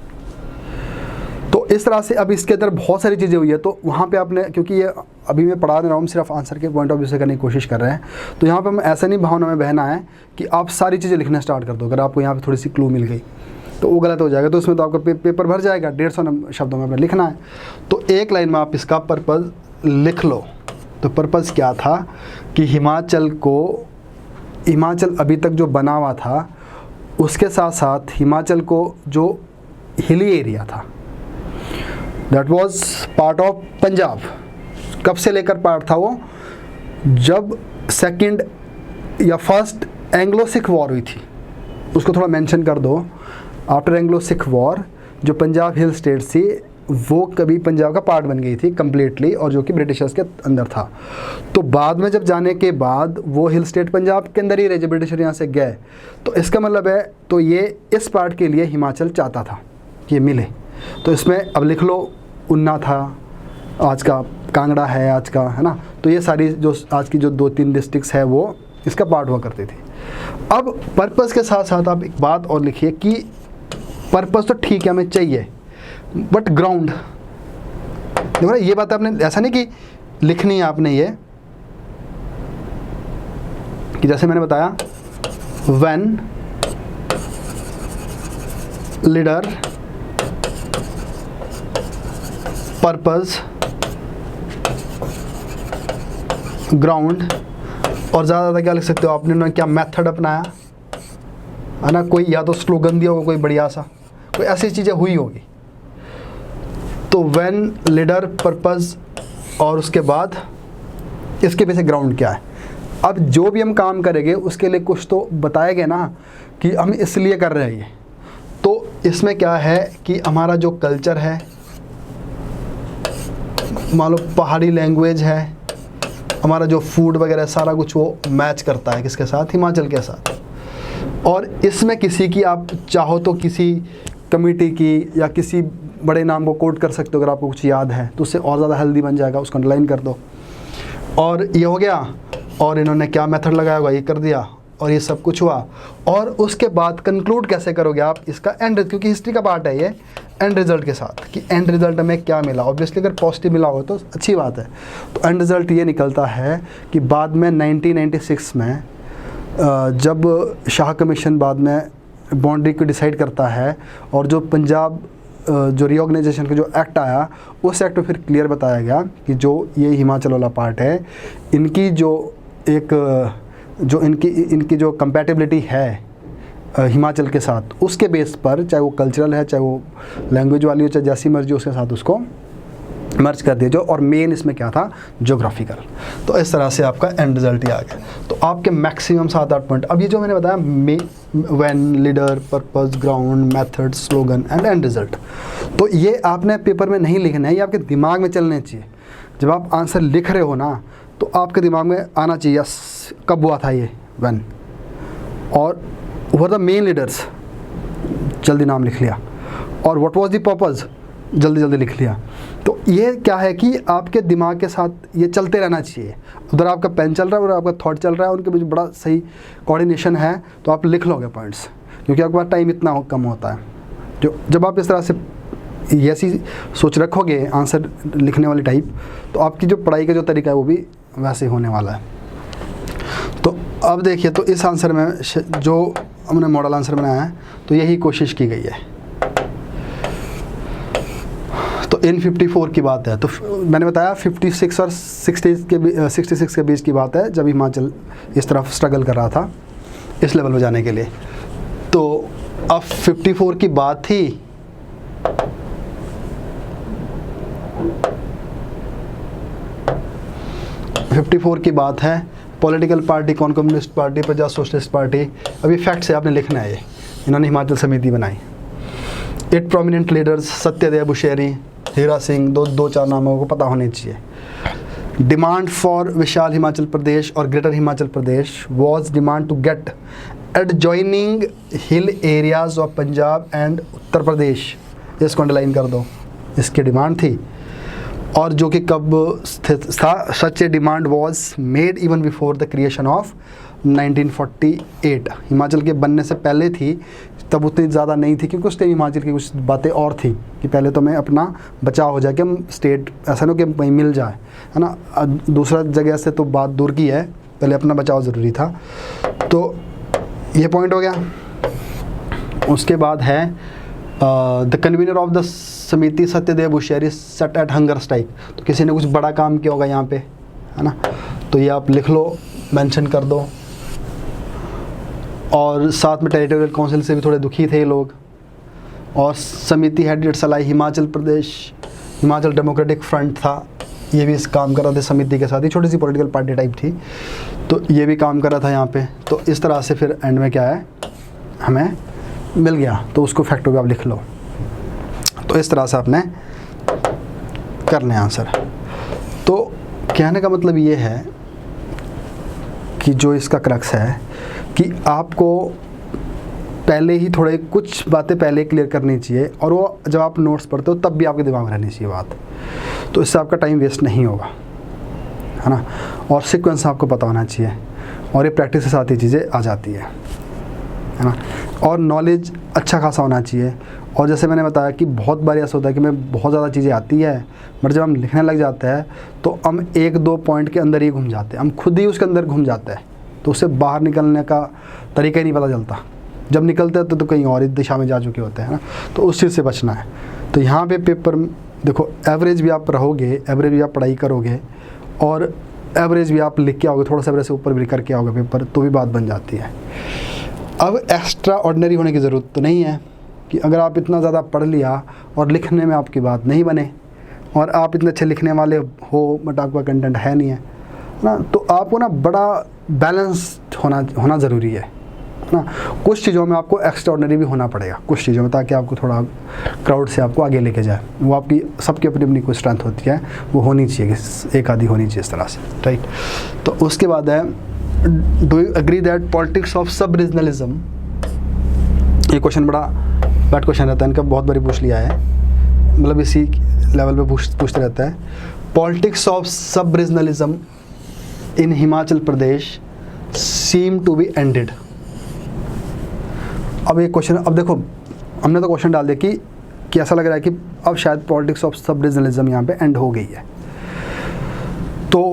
तो इस तरह से अब इसके अंदर बहुत सारी चीज़ें हुई है। तो वहाँ पे आपने, क्योंकि ये अभी मैं पढ़ा रहा हूँ, सिर्फ आंसर के पॉइंट ऑफ व्यू से करने की कोशिश कर रहे हैं, तो यहाँ पे हम ऐसा नहीं भावना में बहना है कि आप सारी चीज़ें लिखना स्टार्ट कर दो। अगर आपको यहाँ पे थोड़ी सी क्लू मिल गई तो वो गलत हो जाएगा। तो उसमें तो आपका पेपर भर जाएगा, 150 शब्दों में आपने लिखना है। तो एक लाइन में आप इसका पर्पज़ लिख लो। तो पर्पज़ क्या था कि हिमाचल अभी तक जो बना हुआ था, उसके साथ साथ हिमाचल को जो हिली एरिया था, that was part of Punjab. कब से लेकर पार्ट था वो, जब सेकंड या फर्स्ट एंग्लो सिख वॉर हुई थी। उसको थोड़ा मेंशन कर दो। आफ्टर एंग्लो सिख वॉर जो पंजाब हिल स्टेट थी, वो कभी पंजाब का पार्ट बन गई थी कम्प्लीटली, और जो कि ब्रिटिशर्स के अंदर था। तो बाद में जब जाने के बाद वो हिल स्टेट पंजाब के अंदर ही रहे जब ब्रिटिशर यहाँ से गए। तो इसका मतलब है, तो ये इस पार्ट के लिए हिमाचल चाहता था कि ये मिले। तो इसमें अब लिख लो, उन्ना था, आज का कांगड़ा है, आज का है ना। तो ये सारी जो आज की जो 2-3 डिस्ट्रिक्ट्स है वो इसका पार्ट हुआ करती थी। अब पर्पस के साथ साथ आप एक बात और लिखिए कि पर्पस तो ठीक है हमें चाहिए, बट ग्राउंड। देखो ना, ये बात आपने ऐसा नहीं कि लिखनी है आपने ये, कि जैसे मैंने बताया, व्हेन लीडर पर्पस ग्राउंड, और ज़्यादा क्या लिख सकते हो आपने ना, क्या मेथड अपनाया है ना, कोई या तो स्लोगन दिया होगा कोई बढ़िया सा, कोई ऐसी चीज़ें हुई होगी। तो व्हेन लीडर पर्पस, और उसके बाद इसके पीछे ग्राउंड क्या है, अब जो भी हम काम करेंगे उसके लिए कुछ तो बताएंगे ना कि हम इसलिए कर रहे हैं ये। तो इसमें क्या है कि हमारा जो कल्चर है, मान लो पहाड़ी लैंग्वेज है, हमारा जो फूड वगैरह सारा कुछ वो मैच करता है किसके साथ, हिमाचल के साथ। और इसमें किसी की आप चाहो तो किसी कमेटी की या किसी बड़े नाम को कोट कर सकते हो अगर आपको कुछ याद है, तो उससे और ज़्यादा हेल्दी बन जाएगा, उसको अंडरलाइन कर दो। और ये हो गया, और इन्होंने क्या मेथड लगाया हुआ ये कर दिया, और ये सब कुछ हुआ। और उसके बाद कंक्लूड कैसे करोगे आप इसका एंड, क्योंकि हिस्ट्री का पार्ट है ये, एंड रिजल्ट के साथ कि एंड रिजल्ट हमें क्या मिला। ऑब्वियसली अगर पॉजिटिव मिला हो तो अच्छी बात है। तो एंड रिजल्ट ये निकलता है कि बाद में 1996 में जब शाह कमीशन बाद में बाउंड्री को डिसाइड करता है, और जो पंजाब जो रीऑर्गेनाइजेशन का जो एक्ट आया, उस एक्ट में फिर क्लियर बताया गया कि जो ये हिमाचल वाला पार्ट है, इनकी जो इनकी जो कंपैटिबिलिटी है हिमाचल के साथ, उसके बेस पर, चाहे वो कल्चरल है, चाहे वो लैंग्वेज वाली हो, चाहे जैसी मर्जी उसके साथ उसको मर्ज कर दिया जो। और मेन इसमें क्या था, ज्योग्राफिकल। तो इस तरह से आपका एंड रिजल्ट ही आ गया। तो आपके मैक्सिमम 7-8 पॉइंट। अब ये जो मैंने बताया, when, leader, purpose, ground, method, slogan and and result, तो ये आपने पेपर में नहीं लिखना है, ये आपके दिमाग में चलने चाहिए। जब आप आंसर लिख रहे हो ना, तो आपके दिमाग में आना चाहिए कब हुआ था ये, व्हेन, और वर द मेन लीडर्स, जल्दी नाम लिख लिया, और व्हाट वाज द पर्पस, जल्दी जल्दी लिख लिया। तो ये क्या है कि आपके दिमाग के साथ ये चलते रहना चाहिए। उधर आपका पेन चल रहा है और आपका थॉट चल रहा है, उनके बीच बड़ा सही कोऑर्डिनेशन है, तो आप लिख लोगे पॉइंट्स, क्योंकि आपके पास टाइम इतना कम होता है। जब आप इस तरह से ऐसी सोच रखोगे आंसर लिखने वाली टाइप, तो आपकी जो पढ़ाई का जो तरीका है वो भी वैसे होने वाला है। तो अब देखिए, तो इस आंसर में जो हमने मॉडल आंसर बनाया है, तो यही कोशिश की गई है। तो इन 54 की बात है, तो मैंने बताया 56 और 66 के बीच की बात है, जब हिमाचल इस तरफ स्ट्रगल कर रहा था इस लेवल में जाने के लिए। तो अब 54 की बात थी, की बात है। पॉलिटिकल पार्टी कौन, कम्युनिस्ट पार्टी, प्रजा सोशलिस्ट पार्टी। अभी फैक्ट्स है, आपने लिखना है ये। इन्होंने हिमाचल समिति बनाई। 8 प्रोमिनेंट लीडर्स, सत्यदेव बुशेरी, हीरा सिंह, दो चार नामों को पता होने चाहिए। डिमांड फॉर विशाल हिमाचल प्रदेश और greater Himachal Pradesh was demand to get adjoining hill areas of Punjab and Uttar Pradesh. इसको अंडरलाइन कर दो, इसकी डिमांड थी। और जो कि कब स्थित था, such a demand was made even before the creation of 1948। Himachal के बनने से पहले थी, तब उतनी ज़्यादा नहीं थी, क्योंकि उस टाइम हिमाचल की कुछ बातें और थी कि पहले तो मैं अपना बचाव हो जाए कि हम स्टेट ऐसा नहीं कि कहीं मिल जाए, है ना। दूसरा जगह से तो बात दूर की है, पहले अपना बचाव ज़रूरी था। तो ये पॉइंट हो गया। उसके बाद है the convener of the Samiti Satyadev Bushehri set at hunger strike. तो किसी ने कुछ बड़ा काम किया होगा यहाँ पे, है ना, तो ये आप लिख लो, मेंशन कर दो। और साथ में टेरिटोरियल काउंसिल से भी थोड़े दुखी थे ये लोग। और समिति हेडेड सलाई हिमाचल प्रदेश, हिमाचल डेमोक्रेटिक फ्रंट था, ये भी इस काम कर रहा था समिति के साथ ही, छोटी सी पॉलिटिकल पार्टी टाइप थी, तो ये भी काम कर रहा था यहाँ पे। तो इस तरह से फिर एंड में क्या है, हमें मिल गया, तो उसको फैक्टों पे आप लिख लो। तो इस तरह से आपने करने आंसर। तो कहने का मतलब ये है कि जो इसका क्रक्स है कि आपको पहले ही थोड़े कुछ बातें पहले क्लियर करनी चाहिए, और वो जब आप नोट्स पढ़ते हो तब भी आपके दिमाग में रहनी चाहिए बात, तो इससे आपका टाइम वेस्ट नहीं होगा, है ना। और सीक्वेंस आपको पता होना चाहिए, और ये प्रैक्टिस के साथ ही चीज़ें आ जाती है ना। और नॉलेज अच्छा खासा होना चाहिए। और जैसे मैंने बताया कि बहुत बार ऐसा होता है कि मैं बहुत ज़्यादा चीज़ें आती है, बट जब हम लिखने लग जाते हैं तो हम 1-2 पॉइंट के अंदर ही घूम जाते हैं, हम खुद ही उसके अंदर घूम जाते हैं, तो उससे बाहर निकलने का तरीका ही नहीं पता चलता। जब निकलते हैं तो कहीं और ही दिशा में जा चुके होते हैं ना, तो उस चीज़ से बचना है। तो यहाँ पे पेपर देखो, एवरेज भी आप रहोगे, एवरेज भी आप पढ़ाई करोगे, और एवरेज भी आप लिख के आओगे, थोड़ा सा एवरेज से ऊपर भी करके आओगे पेपर, तो भी बात बन जाती है। अब एक्स्ट्रा ऑर्डिनरी होने की ज़रूरत तो नहीं है कि अगर आप इतना ज़्यादा पढ़ लिया और लिखने में आपकी बात नहीं बने, और आप इतने अच्छे लिखने वाले हो बट आपका कंटेंट है नहीं है ना, तो आपको ना बड़ा बैलेंस्ड होना ज़रूरी है ना। कुछ चीज़ों में आपको एक्स्ट्राऑर्डिनरी भी होना पड़ेगा, कुछ चीज़ों में, ताकि आपको थोड़ा क्राउड से आपको आगे लेके जाए। वो आपकी सबकी अपनी अपनी कोई स्ट्रेंथ होती है, वो होनी चाहिए, एक आधी होनी चाहिए इस तरह से, राइट। तो उसके बाद है, do you agree that politics of sub regionalism, ये क्वेश्चन बड़ा बैड क्वेश्चन रहता है इनका, बहुत बारी पूछ लिया है, मतलब इसी लेवल पे पूछते रहता है। Politics of sub regionalism in Himachal Pradesh seem to be ended. अब एक क्वेश्चन, अब देखो हमने तो क्वेश्चन डाल दिया कि ऐसा लग रहा है कि अब शायद पॉलिटिक्स ऑफ सब रीजनलिज्म यहाँ पे एंड हो गई है। तो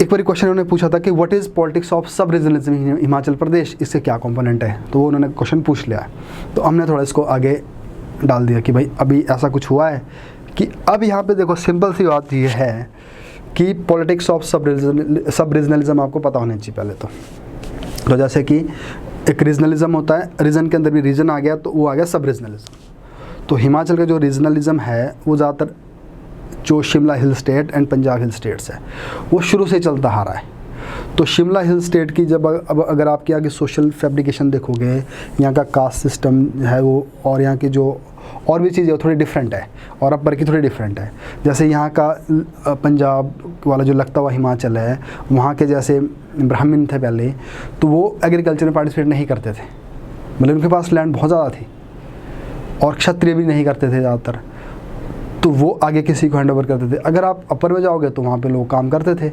एक बार क्वेश्चन उन्होंने पूछा था कि what is politics of sub regionalism in Himachal प्रदेश, इससे क्या कंपोनेंट है, तो वो उन्होंने क्वेश्चन पूछ लिया है। तो हमने थोड़ा इसको आगे डाल दिया कि भाई अभी ऐसा कुछ हुआ है कि अब यहाँ पे देखो सिंपल सी बात ये है कि पॉलिटिक्स ऑफ सब रीजनलिज्म आपको पता होना चाहिए पहले तो जैसे कि एक रीजनलिज्म होता है, रीजन के अंदर भी रीजन आ गया तो वो आ गया सब रीजनलिज्म। तो हिमाचल का जो रीजनलिज्म है वो ज़्यादातर जो Shimla hill state and Punjab hill states है वो शुरू से चलता आ रहा है। तो शिमला हिल स्टेट की जब अब अगर आपके आगे सोशल फैब्रिकेशन देखोगे, यहाँ का कास्ट सिस्टम है वो, और यहाँ की जो और भी चीज़ें थोड़ी डिफरेंट है और अपर की थोड़ी डिफरेंट है। जैसे यहाँ का पंजाब वाला जो लगता हुआ हिमाचल है, वहाँ के जैसे ब्राह्मण थे पहले, तो वो एग्रीकल्चर में पार्टिसिपेट नहीं करते थे, मतलब उनके पास लैंड बहुत ज़्यादा थी, और क्षत्रिय भी नहीं करते थे ज़्यादातर, तो वो आगे किसी को हैंड ओवर करते थे। अगर आप अपर में जाओगे तो वहाँ पे लोग काम करते थे।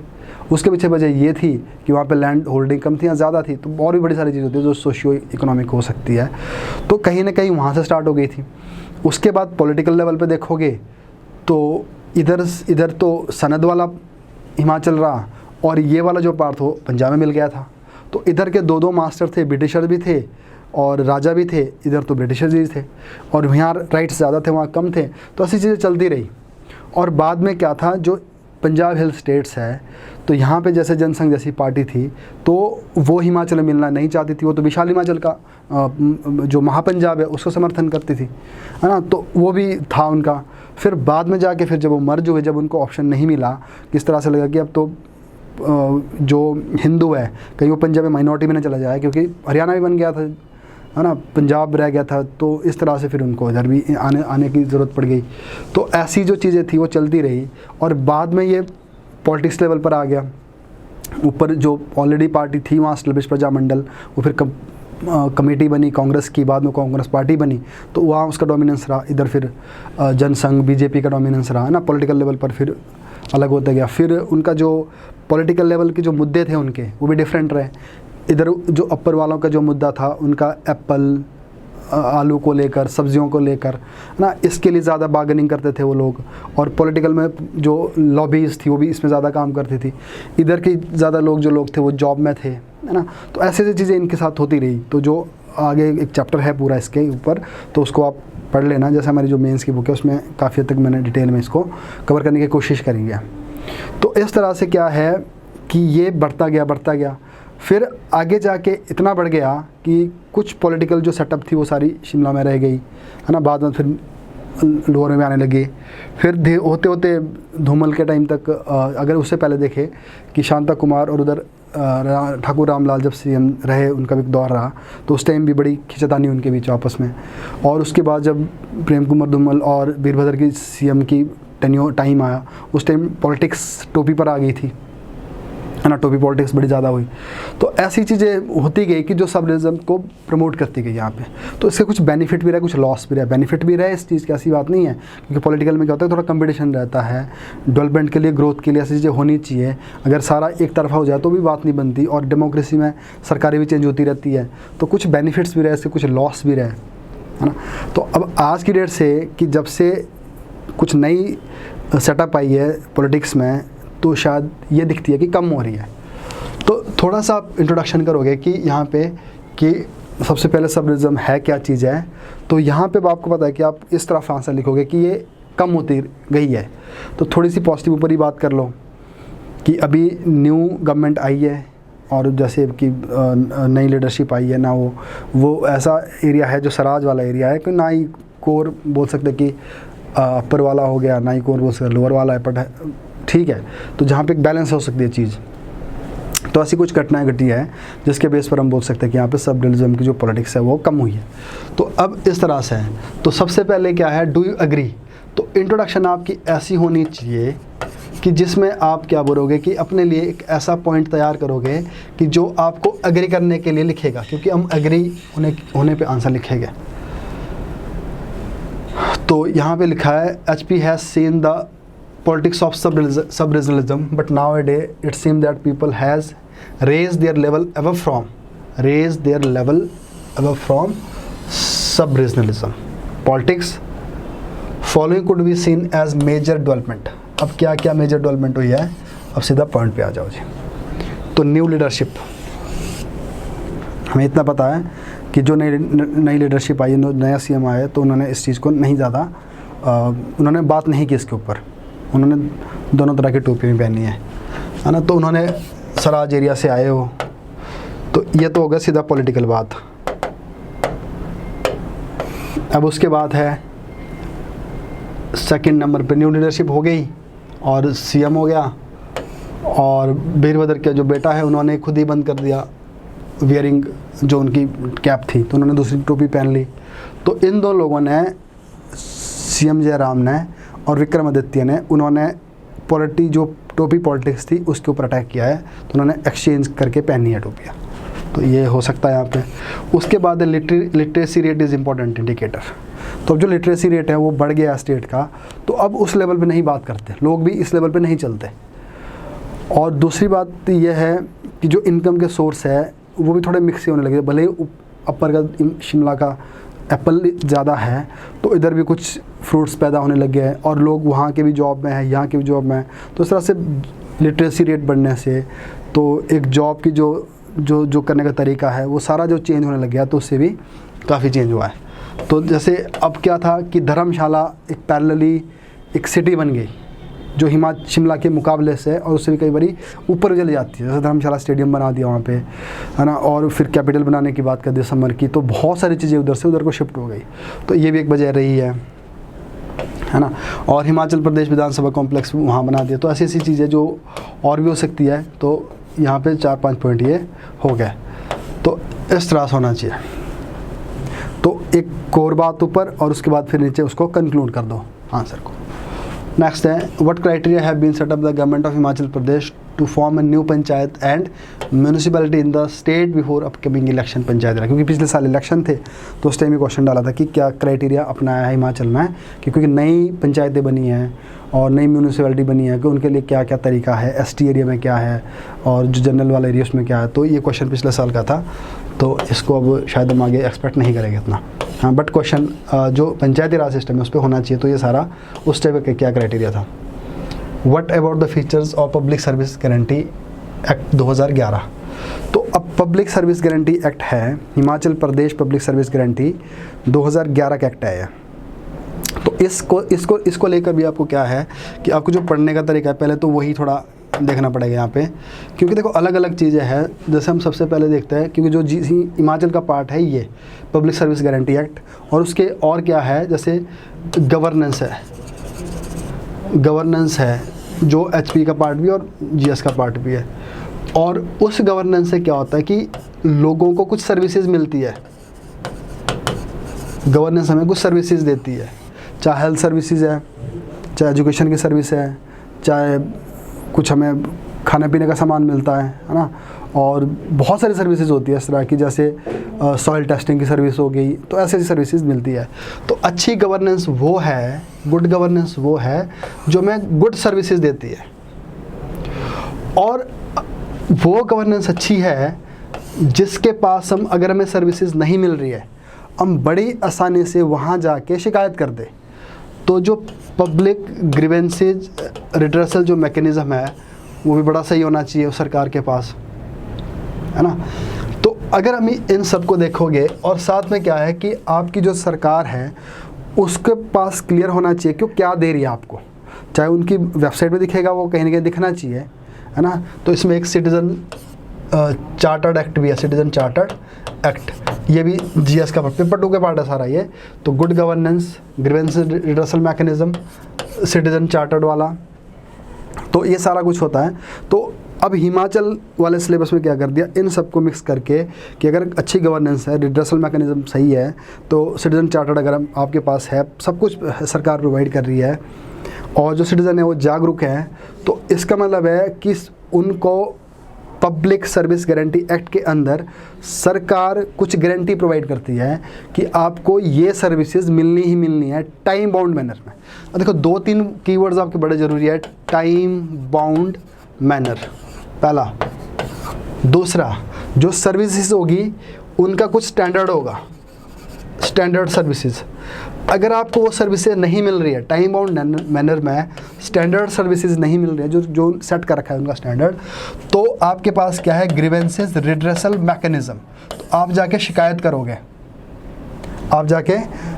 उसके पीछे वजह ये थी कि वहाँ पे लैंड होल्डिंग कम थी या ज़्यादा थी, तो और भी बड़ी सारी चीज़ होती है जो सोशियो इकोनॉमिक हो सकती है, तो कहीं ना कहीं वहाँ से स्टार्ट हो गई थी। उसके बाद पॉलिटिकल लेवल पे देखोगे तो इधर तो सनद वाला हिमाचल रहा, और ये वाला जो पार्ट हो पंजाब में मिल गया था। तो इधर के दो मास्टर थे, ब्रिटिशर भी थे और राजा भी थे, इधर तो ब्रिटिशर जी थे, और यहाँ राइट्स ज़्यादा थे वहाँ कम थे। तो ऐसी चीज़ें चलती रही। और बाद में क्या था, जो पंजाब हिल स्टेट्स है, तो यहाँ पे जैसे जनसंघ जैसी पार्टी थी, तो वो हिमाचल में मिलना नहीं चाहती थी। वो तो विशाल हिमाचल का जो महापंजाब है उसको समर्थन करती थी, है ना, तो वो भी था उनका। फिर बाद में जाके फिर जब वो मर्ज हुए, जब उनको ऑप्शन नहीं मिला, किस तरह से लगा कि अब तो जो हिंदू है कहीं वो पंजाब में माइनॉरिटी में ना चला जाए, क्योंकि हरियाणा भी बन गया था, है ना, पंजाब रह गया था, तो इस तरह से फिर उनको इधर भी आने की ज़रूरत पड़ गई। तो ऐसी जो चीज़ें थी वो चलती रही, और बाद में ये पॉलिटिक्स लेवल पर आ गया। ऊपर जो ऑलरेडी पार्टी थी वहाँ स्टैब्लिश प्रजामंडल, वो फिर कमेटी बनी कांग्रेस की, बाद में कांग्रेस पार्टी बनी, तो वहाँ उसका डोमिनेंस रहा। इधर फिर जनसंघ बीजेपी का डोमिनेंस रहा, है ना, पॉलिटिकल लेवल पर फिर अलग होता गया। फिर उनका जो पॉलिटिकल लेवल के जो मुद्दे थे उनके, वो भी डिफरेंट रहे। इधर जो अपर वालों का जो मुद्दा था उनका एप्पल आलू को लेकर, सब्जियों को लेकर, ना, इसके लिए ज़्यादा बार्गेनिंग करते थे वो लोग, और पॉलिटिकल में जो लॉबीज थी वो भी इसमें ज़्यादा काम करती थी। इधर के ज़्यादा लोग थे वो जॉब में थे, है ना। तो ऐसे ऐसी चीज़ें इनके साथ होती रही। तो जो आगे एक चैप्टर है पूरा इसके ऊपर, तो उसको आप पढ़ लेना। जैसे हमारी जो मेंस की बुक है उसमें काफ़ी हद तक मैंने डिटेल में इसको कवर करने की कोशिश करी है। तो इस तरह से क्या है कि ये बढ़ता गया, फिर आगे जाके इतना बढ़ गया कि कुछ पॉलिटिकल जो सेटअप थी वो सारी शिमला में रह गई, है ना। बाद में फिर लोअर में आने लगे। फिर होते होते धूमल के टाइम तक, अगर उससे पहले देखे कि शांता कुमार और उधर ठाकुर रामलाल जब सीएम रहे, उनका भी एक दौर रहा, तो उस टाइम भी बड़ी खिंचातानी उनके बीच आपस में। और उसके बाद जब प्रेम कुमार धूमल और वीरभद्र की सीएम की टाइम आया, उस टाइम पॉलिटिक्स टोपी पर आ गई थी, है ना, टोपी पॉलिटिक्स बड़ी ज़्यादा हुई। तो ऐसी चीज़ें होती गई कि जो सबरिज्म को प्रमोट करती गई यहाँ पे। तो इसके कुछ बेनिफिट भी रहे, कुछ लॉस भी रहे। बेनिफिट भी रहे इस चीज़ की, ऐसी बात नहीं है, क्योंकि पॉलिटिकल में क्या होता है, थोड़ा कंपटीशन रहता है, डेवलपमेंट के लिए, ग्रोथ के लिए ऐसी चीज़ें होनी चाहिए। अगर सारा एक तरफा हो जाए तो भी बात नहीं बनती, और डेमोक्रेसी में सरकारें भी चेंज होती रहती है। तो कुछ बेनिफिट्स भी रहे इससे, कुछ लॉस भी रहे, है ना। तो अब आज की डेट से कि जब से कुछ नई सेटअप आई है पॉलिटिक्स में, तो शायद ये दिखती है कि कम हो रही है। तो थोड़ा सा आप इंट्रोडक्शन करोगे कि यहाँ पे कि सबसे पहले सबरिज्म है क्या चीज़ है। तो यहाँ पे आपको पता है कि आप इस तरफ आंसर लिखोगे कि ये कम होती गई है। तो थोड़ी सी पॉजिटिव ऊपर ही बात कर लो कि अभी न्यू गवर्नमेंट आई है, और जैसे कि नई लीडरशिप आई है ना, वो ऐसा एरिया है जो सराज वाला एरिया है कि ना ही कोर बोल सकते कि अपर वाला हो गया, ना ही कोर बोल सकते लोअर वाला है, बट ठीक है। तो जहाँ पे एक बैलेंस हो सकती है चीज़। तो तो ऐसी कुछ घटनाएं घटी है जिसके बेस पर हम बोल सकते हैं कि यहाँ पे सब रिलीजन की जो पॉलिटिक्स है वो कम हुई है। तो अब इस तरह से है। तो सबसे पहले क्या है, डू यू एग्री। तो इंट्रोडक्शन आपकी ऐसी होनी चाहिए कि जिसमें आप क्या बोलोगे कि अपने लिए एक ऐसा पॉइंट तैयार करोगे कि जो आपको एग्री करने के लिए लिखेगा, क्योंकि हम एग्री होने पे आंसर लिखेंगे। तो यहाँ पे लिखा है HP has seen the politics of sub regionalism but nowadays it seem that people has raise their level above from sub regionalism politics following could be seen as major development. अब क्या क्या major development हुई है, अब सीधा point पे आ जाओ जी। तो न्यू लीडरशिप, हमें इतना पता है कि जो नई लीडरशिप आई, नया CM आया, तो उन्होंने इस चीज़ को नहीं ज़्यादा उन्होंने बात नहीं की इसके ऊपर। उन्होंने दोनों तरह की टोपी भी पहनी है ना। तो उन्होंने सराज एरिया से आए हो, तो ये तो होगा सीधा पॉलिटिकल बात। अब उसके बाद है सेकंड नंबर पे न्यू लीडरशिप हो गई और CM हो गया, और वीरभद्र का जो बेटा है उन्होंने खुद ही बंद कर दिया वियरिंग जो उनकी कैप थी, तो उन्होंने दूसरी टोपी पहन ली। तो इन दो लोगों ने, CM जयराम ने और विक्रमादित्य ने, उन्होंने जो टोपी पॉलिटिक्स थी उसके ऊपर अटैक किया है, तो उन्होंने एक्सचेंज करके पहनी है टोपियाँ। तो ये हो सकता है यहाँ पे। उसके बाद literacy rate is important indicator. तो अब जो लिटरेसी रेट है वो बढ़ गया स्टेट का, तो अब उस लेवल पे नहीं बात करते लोग, भी इस लेवल पे नहीं चलते। और दूसरी बात ये है कि जो इनकम के सोर्स है वो भी थोड़े मिक्स होने लगे। भले ही अपर का शिमला का एप्पल ज़्यादा है, तो इधर भी कुछ फ्रूट्स पैदा होने लग गए हैं, और लोग वहाँ के भी जॉब में हैं, यहाँ के भी जॉब में हैं। तो इस तरह से लिटरेसी रेट बढ़ने से तो एक जॉब की जो करने का तरीका है वो सारा जो चेंज होने लग गया, तो उससे भी काफ़ी चेंज हुआ है। तो जैसे अब क्या था कि धर्मशाला एक पैरेलली एक सिटी बन गई जो शिमला के मुकाबले से, और उससे भी कई बारी ऊपर चली जाती है। जैसे धर्मशाला स्टेडियम बना दिया वहाँ पे, है ना, और फिर कैपिटल बनाने की बात कर दी समर की, तो बहुत सारी चीज़ें उधर से उधर को शिफ्ट हो गई। तो ये भी एक वजह रही है ना। और हिमाचल प्रदेश विधानसभा कॉम्प्लेक्स वहाँ बना दिया। तो ऐसी ऐसी चीज़ें जो और भी हो सकती है। तो यहाँ पे 4-5 पॉइंट ये हो गए। तो इस तरह से होना चाहिए। तो एक कोर बात ऊपर, और उसके बाद फिर नीचे उसको कंक्लूड कर दो आंसर को। नेक्स्ट है, what criteria have been set up the government of Himachal Pradesh to form a new panchayat and municipality in the state before upcoming election panchayat. क्योंकि पिछले साल इलेक्शन थे, तो उस टाइम में क्वेश्चन डाला था कि क्या क्राइटेरिया अपनाया है हिमाचल में, क्योंकि नई पंचायतें बनी हैं और नई म्यूनिसिपैलिटी बनी है, कि उनके लिए क्या क्या तरीका है, ST एरिया में क्या है और जो जनरल वाला एरिया उसमें क्या है। तो ये क्वेश्चन पिछले साल का था, तो इसको अब शायद हम आगे एक्सपेक्ट नहीं करेंगे इतना। हाँ, बट क्वेश्चन जो पंचायती राज सिस्टम है उस पर होना चाहिए। तो ये सारा उस टाइप का क्या क्राइटेरिया था। What about the features of public service guarantee act 2011। तो अब पब्लिक सर्विस गारंटी एक्ट है, Himachal Pradesh public service guarantee 2011 का एक्ट है। तो इसको लेकर भी आपको क्या है कि आपको जो पढ़ने का तरीका है पहले तो वही थोड़ा देखना पड़ेगा यहाँ पे, क्योंकि देखो अलग अलग चीज़ें हैं। जैसे हम सबसे पहले देखते हैं, क्योंकि जो हिमाचल का पार्ट है ये पब्लिक सर्विस गारंटी एक्ट, और उसके और क्या है, जैसे गवर्नेंस है जो HP का पार्ट भी और GS का पार्ट भी है। और उस गवर्नेंस से क्या होता है कि लोगों को कुछ सर्विसेज मिलती है। गवर्नेंस हमें कुछ सर्विसेज देती है, चाहे हेल्थ सर्विसेज है, चाहे एजुकेशन की सर्विस है, चाहे कुछ हमें खाने पीने का सामान मिलता है ना, और बहुत सारी सर्विसेज होती है इस तरह की, जैसे सॉइल टेस्टिंग की सर्विस हो गई। तो ऐसी सर्विसेज मिलती है। तो अच्छी गवर्नेंस वो है, गुड गवर्नेंस वो है जो हमें गुड सर्विसेज देती है। और वो गवर्नेंस अच्छी है जिसके पास अगर हमें सर्विसेज नहीं मिल रही है, हम बड़ी आसानी से वहाँ जाके शिकायत कर दें। तो जो पब्लिक ग्रीवेंसेज रिड्रेसल जो मैकेनिज़्म है वो भी बड़ा सही होना चाहिए सरकार के पास, है ना। तो अगर हम इन सब को देखोगे, और साथ में क्या है कि आपकी जो सरकार है उसके पास क्लियर होना चाहिए कि वो क्या दे रही है आपको, चाहे उनकी वेबसाइट पे दिखेगा, वो कहीं ना कहीं दिखना चाहिए, है ना। तो इसमें एक सिटीज़न चार्टर्ड एक्ट भी है, सिटीज़न चार्टर्ड एक्ट, ये भी GS का पेपर 2 के पार्ट है सारा ये। तो good governance, grievance redressal mechanism, citizen chartered वाला, तो ये सारा कुछ होता है। तो अब हिमाचल वाले सिलेबस में क्या कर दिया, इन सबको मिक्स करके कि अगर अच्छी गवर्नेंस है, रिड्रेसल मैकेनिज्म सही है, तो सिटीजन चार्टर्ड अगर आपके पास है, सब कुछ सरकार प्रोवाइड कर रही है और जो सिटीज़न है वो जागरूक है, तो इसका मतलब है कि उनको पब्लिक सर्विस गारंटी एक्ट के अंदर सरकार कुछ गारंटी प्रोवाइड करती है कि आपको ये सर्विसेज मिलनी ही मिलनी है टाइम बाउंड मैनर में। अब देखो 2-3 कीवर्ड्स आपके बड़े ज़रूरी है, टाइम बाउंड मैनर पहला। दूसरा, जो सर्विसेज होगी उनका कुछ स्टैंडर्ड होगा, स्टैंडर्ड सर्विसेज। अगर आपको वो सर्विसेज नहीं मिल रही है टाइम बाउंड मैनर में, स्टैंडर्ड सर्विसेज नहीं मिल रही है जो सेट कर रखा है उनका स्टैंडर्ड, तो आपके पास क्या है, ग्रीवेंसेस रिड्रेसल मैकेनिज्म। तो आप जाके शिकायत करोगे, आप जाके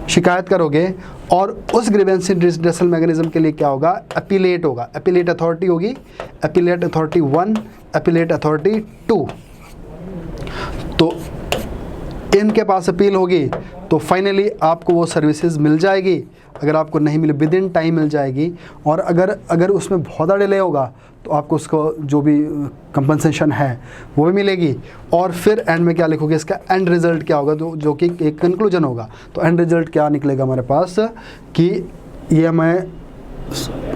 शिकायत करोगे और उस ग्रीवेंसेस रिड्रेसल मैकेनिज्म के लिए क्या होगा, अपीलेट होगा, अपीलेट अथॉरिटी होगी, अपीलेट अथॉरिटी 1, अपीलेट अथॉरिटी 2। तो इनके पास अपील होगी तो फाइनली आपको वो सर्विसेज मिल जाएगी। अगर आपको नहीं मिले विद इन टाइम मिल जाएगी, और अगर उसमें बहुत ज़्यादा डिले होगा तो आपको उसको जो भी कंपनसेशन है वो भी मिलेगी। और फिर एंड में क्या लिखोगे, इसका एंड रिजल्ट क्या होगा, जो कि एक कंक्लूजन होगा। तो एंड रिजल्ट क्या निकलेगा हमारे पास कि ये हमें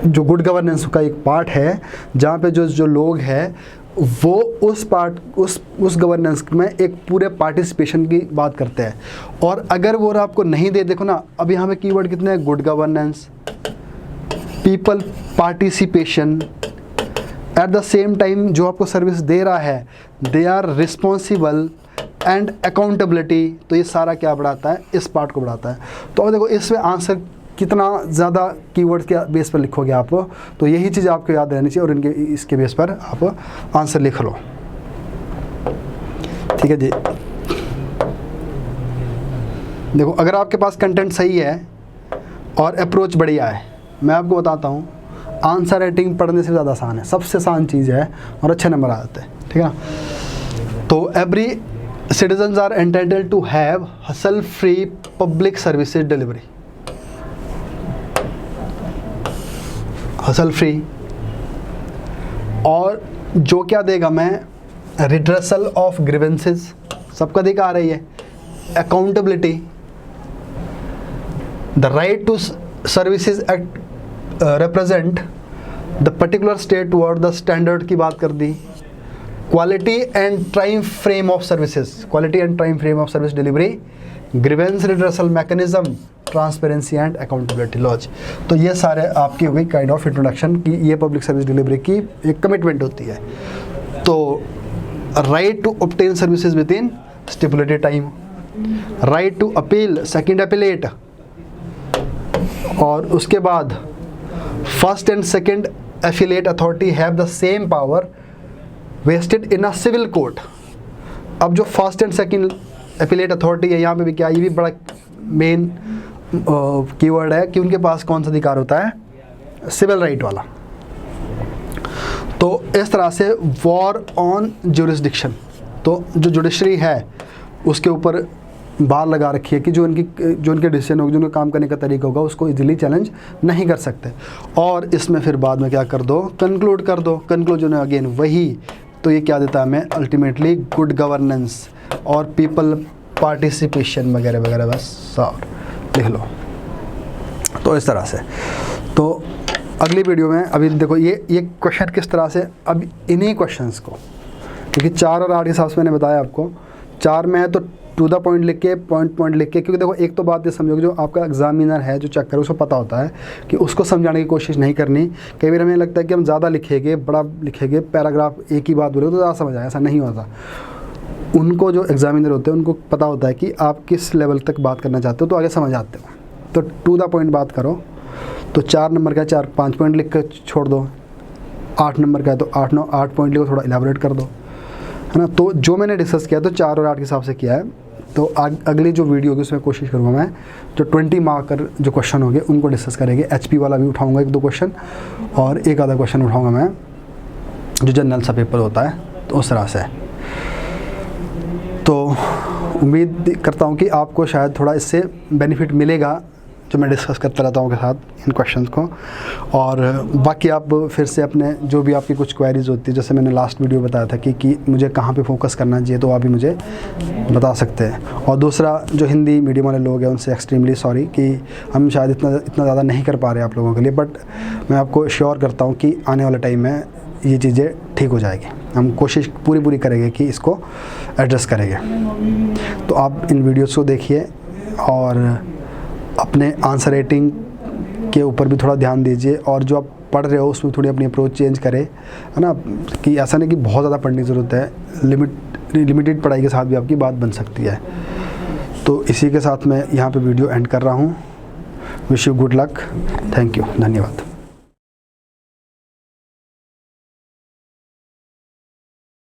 जो गुड गवर्नेंस का एक पार्ट है जहाँ पे जो लोग हैं वो उस गवर्नेंस में एक पूरे पार्टिसिपेशन की बात करते हैं। और अगर वो आपको नहीं दे, देखो ना अब यहाँ पे कीवर्ड कितने हैं, good governance, people participation, at the same time जो आपको सर्विस दे रहा है they are responsible and accountability. तो ये सारा क्या बढ़ाता है, इस पार्ट को बढ़ाता है। तो अब देखो इसमें आंसर कितना ज़्यादा कीवर्ड्स के बेस पर लिखोगे आप, तो यही चीज़ आपको याद रहनी चाहिए और इसके बेस पर आप आंसर लिख लो। ठीक है जी। देखो अगर आपके पास कंटेंट सही है और अप्रोच बढ़िया है, मैं आपको बताता हूँ आंसर राइटिंग पढ़ने से ज़्यादा आसान है, सबसे आसान चीज़ है और अच्छे नंबर आ जाते हैं। ठीक है ना। तो every citizens are entitled to have hassle free public services delivery, hassle free. और जो क्या देगा मैं, रिड्रेसल ऑफ ग्रीवेंसेस, सबका दिखा रही है, accountability, the right to services act represent the particular state toward the standard की बात कर दी, quality and time frame of services, quality and time frame of service delivery, grievance redressal mechanism, transparency and accountability laws. तो ये सारे आपकी हो गई काइंड ऑफ इंट्रोडक्शन की ये पब्लिक सर्विस डिलीवरी की एक कमिटमेंट होती है। तो right to obtain services within stipulated time, right to appeal second appellate, और उसके बाद first and second affiliate authority have the same power vested in a civil court. अब जो first and second affiliate authority है, यहाँ पे भी क्या, ये भी बड़ा मेन कीवर्ड है कि उनके पास कौन सा अधिकार होता है, सिविल राइट वाला। तो इस तरह से वॉर ऑन ज्यूरिसडिक्शन, तो जो जुडिशरी है उसके ऊपर बार लगा रखी है कि जो उनके डिसीजन होगा, जो उनका काम करने का तरीका होगा, उसको इजीली चैलेंज नहीं कर सकते। और इसमें फिर बाद में क्या कर दो, कंक्लूड कर दो। कंक्लूजन है अगेन वही, तो ये क्या देता है हमें, अल्टीमेटली गुड गवर्नेंस और पीपल पार्टिसिपेशन वगैरह वगैरह, बस और लिख लो। तो इस तरह से, तो अगली वीडियो में अभी देखो ये क्वेश्चन किस तरह से, अब इन्हीं क्वेश्चंस को, क्योंकि 4 और 8 के हिसाब से मैंने बताया आपको, 4 में है तो टू द पॉइंट लिख के, पॉइंट लिख के, क्योंकि देखो एक तो बात ये समझो कि जो आपका एग्जामिनर है जो चेक करे उसको पता होता है कि उसको समझाने की कोशिश नहीं करनी। कई बार हमें लगता है कि हम ज़्यादा लिखेंगे, बड़ा लिखेंगे, पैराग्राफ एक ही बात बोले तो ज़्यादा समझ आए, ऐसा नहीं होता। उनको जो एग्जामिनर होते हैं उनको पता होता है कि आप किस लेवल तक बात करना चाहते हो, तो आगे समझ आते हो। तो टू द पॉइंट बात करो। तो 4 नंबर का 4-5 पॉइंट लिख कर छोड़ दो, 8 नंबर का है तो 8 पॉइंट लिखो, थोड़ा इलेबोरेट कर दो, है ना। तो जो मैंने डिस्कस किया तो 4 और 8 के हिसाब से किया है। तो अगली जो वीडियो होगी उसमें कोशिश करूँगा मैं जो 20 मार्कर जो क्वेश्चन होंगे उनको डिस्कस करेंगे। HP वाला भी उठाऊँगा 1-2 क्वेश्चन, और एक आधा क्वेश्चन उठाऊँगा मैं जो जनरल सा पेपर होता है, तो उस तरह से। तो उम्मीद करता हूँ कि आपको शायद थोड़ा इससे बेनिफिट मिलेगा जो मैं डिस्कस करता रहता हूँ उनके साथ इन क्वेश्चंस को। और बाकी आप फिर से अपने जो भी आपकी कुछ क्वेरीज़ होती है, जैसे मैंने लास्ट वीडियो बताया था कि मुझे कहाँ पे फोकस करना चाहिए, तो आप भी मुझे बता सकते हैं। और दूसरा, जो हिंदी मीडियम वाले लोग हैं उनसे एक्सट्रीमली सॉरी कि हम शायद इतना ज़्यादा नहीं कर पा रहे आप लोगों के लिए, बट मैं आपको श्योर करता हूँ कि आने वाले टाइम में ये चीज़ें ठीक हो जाएगी। हम कोशिश पूरी करेंगे कि इसको एड्रेस करेंगे। तो आप इन वीडियोस को देखिए और अपने आंसर राइटिंग के ऊपर भी थोड़ा ध्यान दीजिए, और जो आप पढ़ रहे हो उसमें थोड़ी अपनी अप्रोच चेंज करें, है ना। कि ऐसा नहीं कि बहुत ज़्यादा पढ़ने की ज़रूरत है, लिमिटेड पढ़ाई के साथ भी आपकी बात बन सकती है। तो इसी के साथ मैं यहाँ पे वीडियो एंड कर रहा हूँ। Wish you good luck. Thank you, धन्यवाद।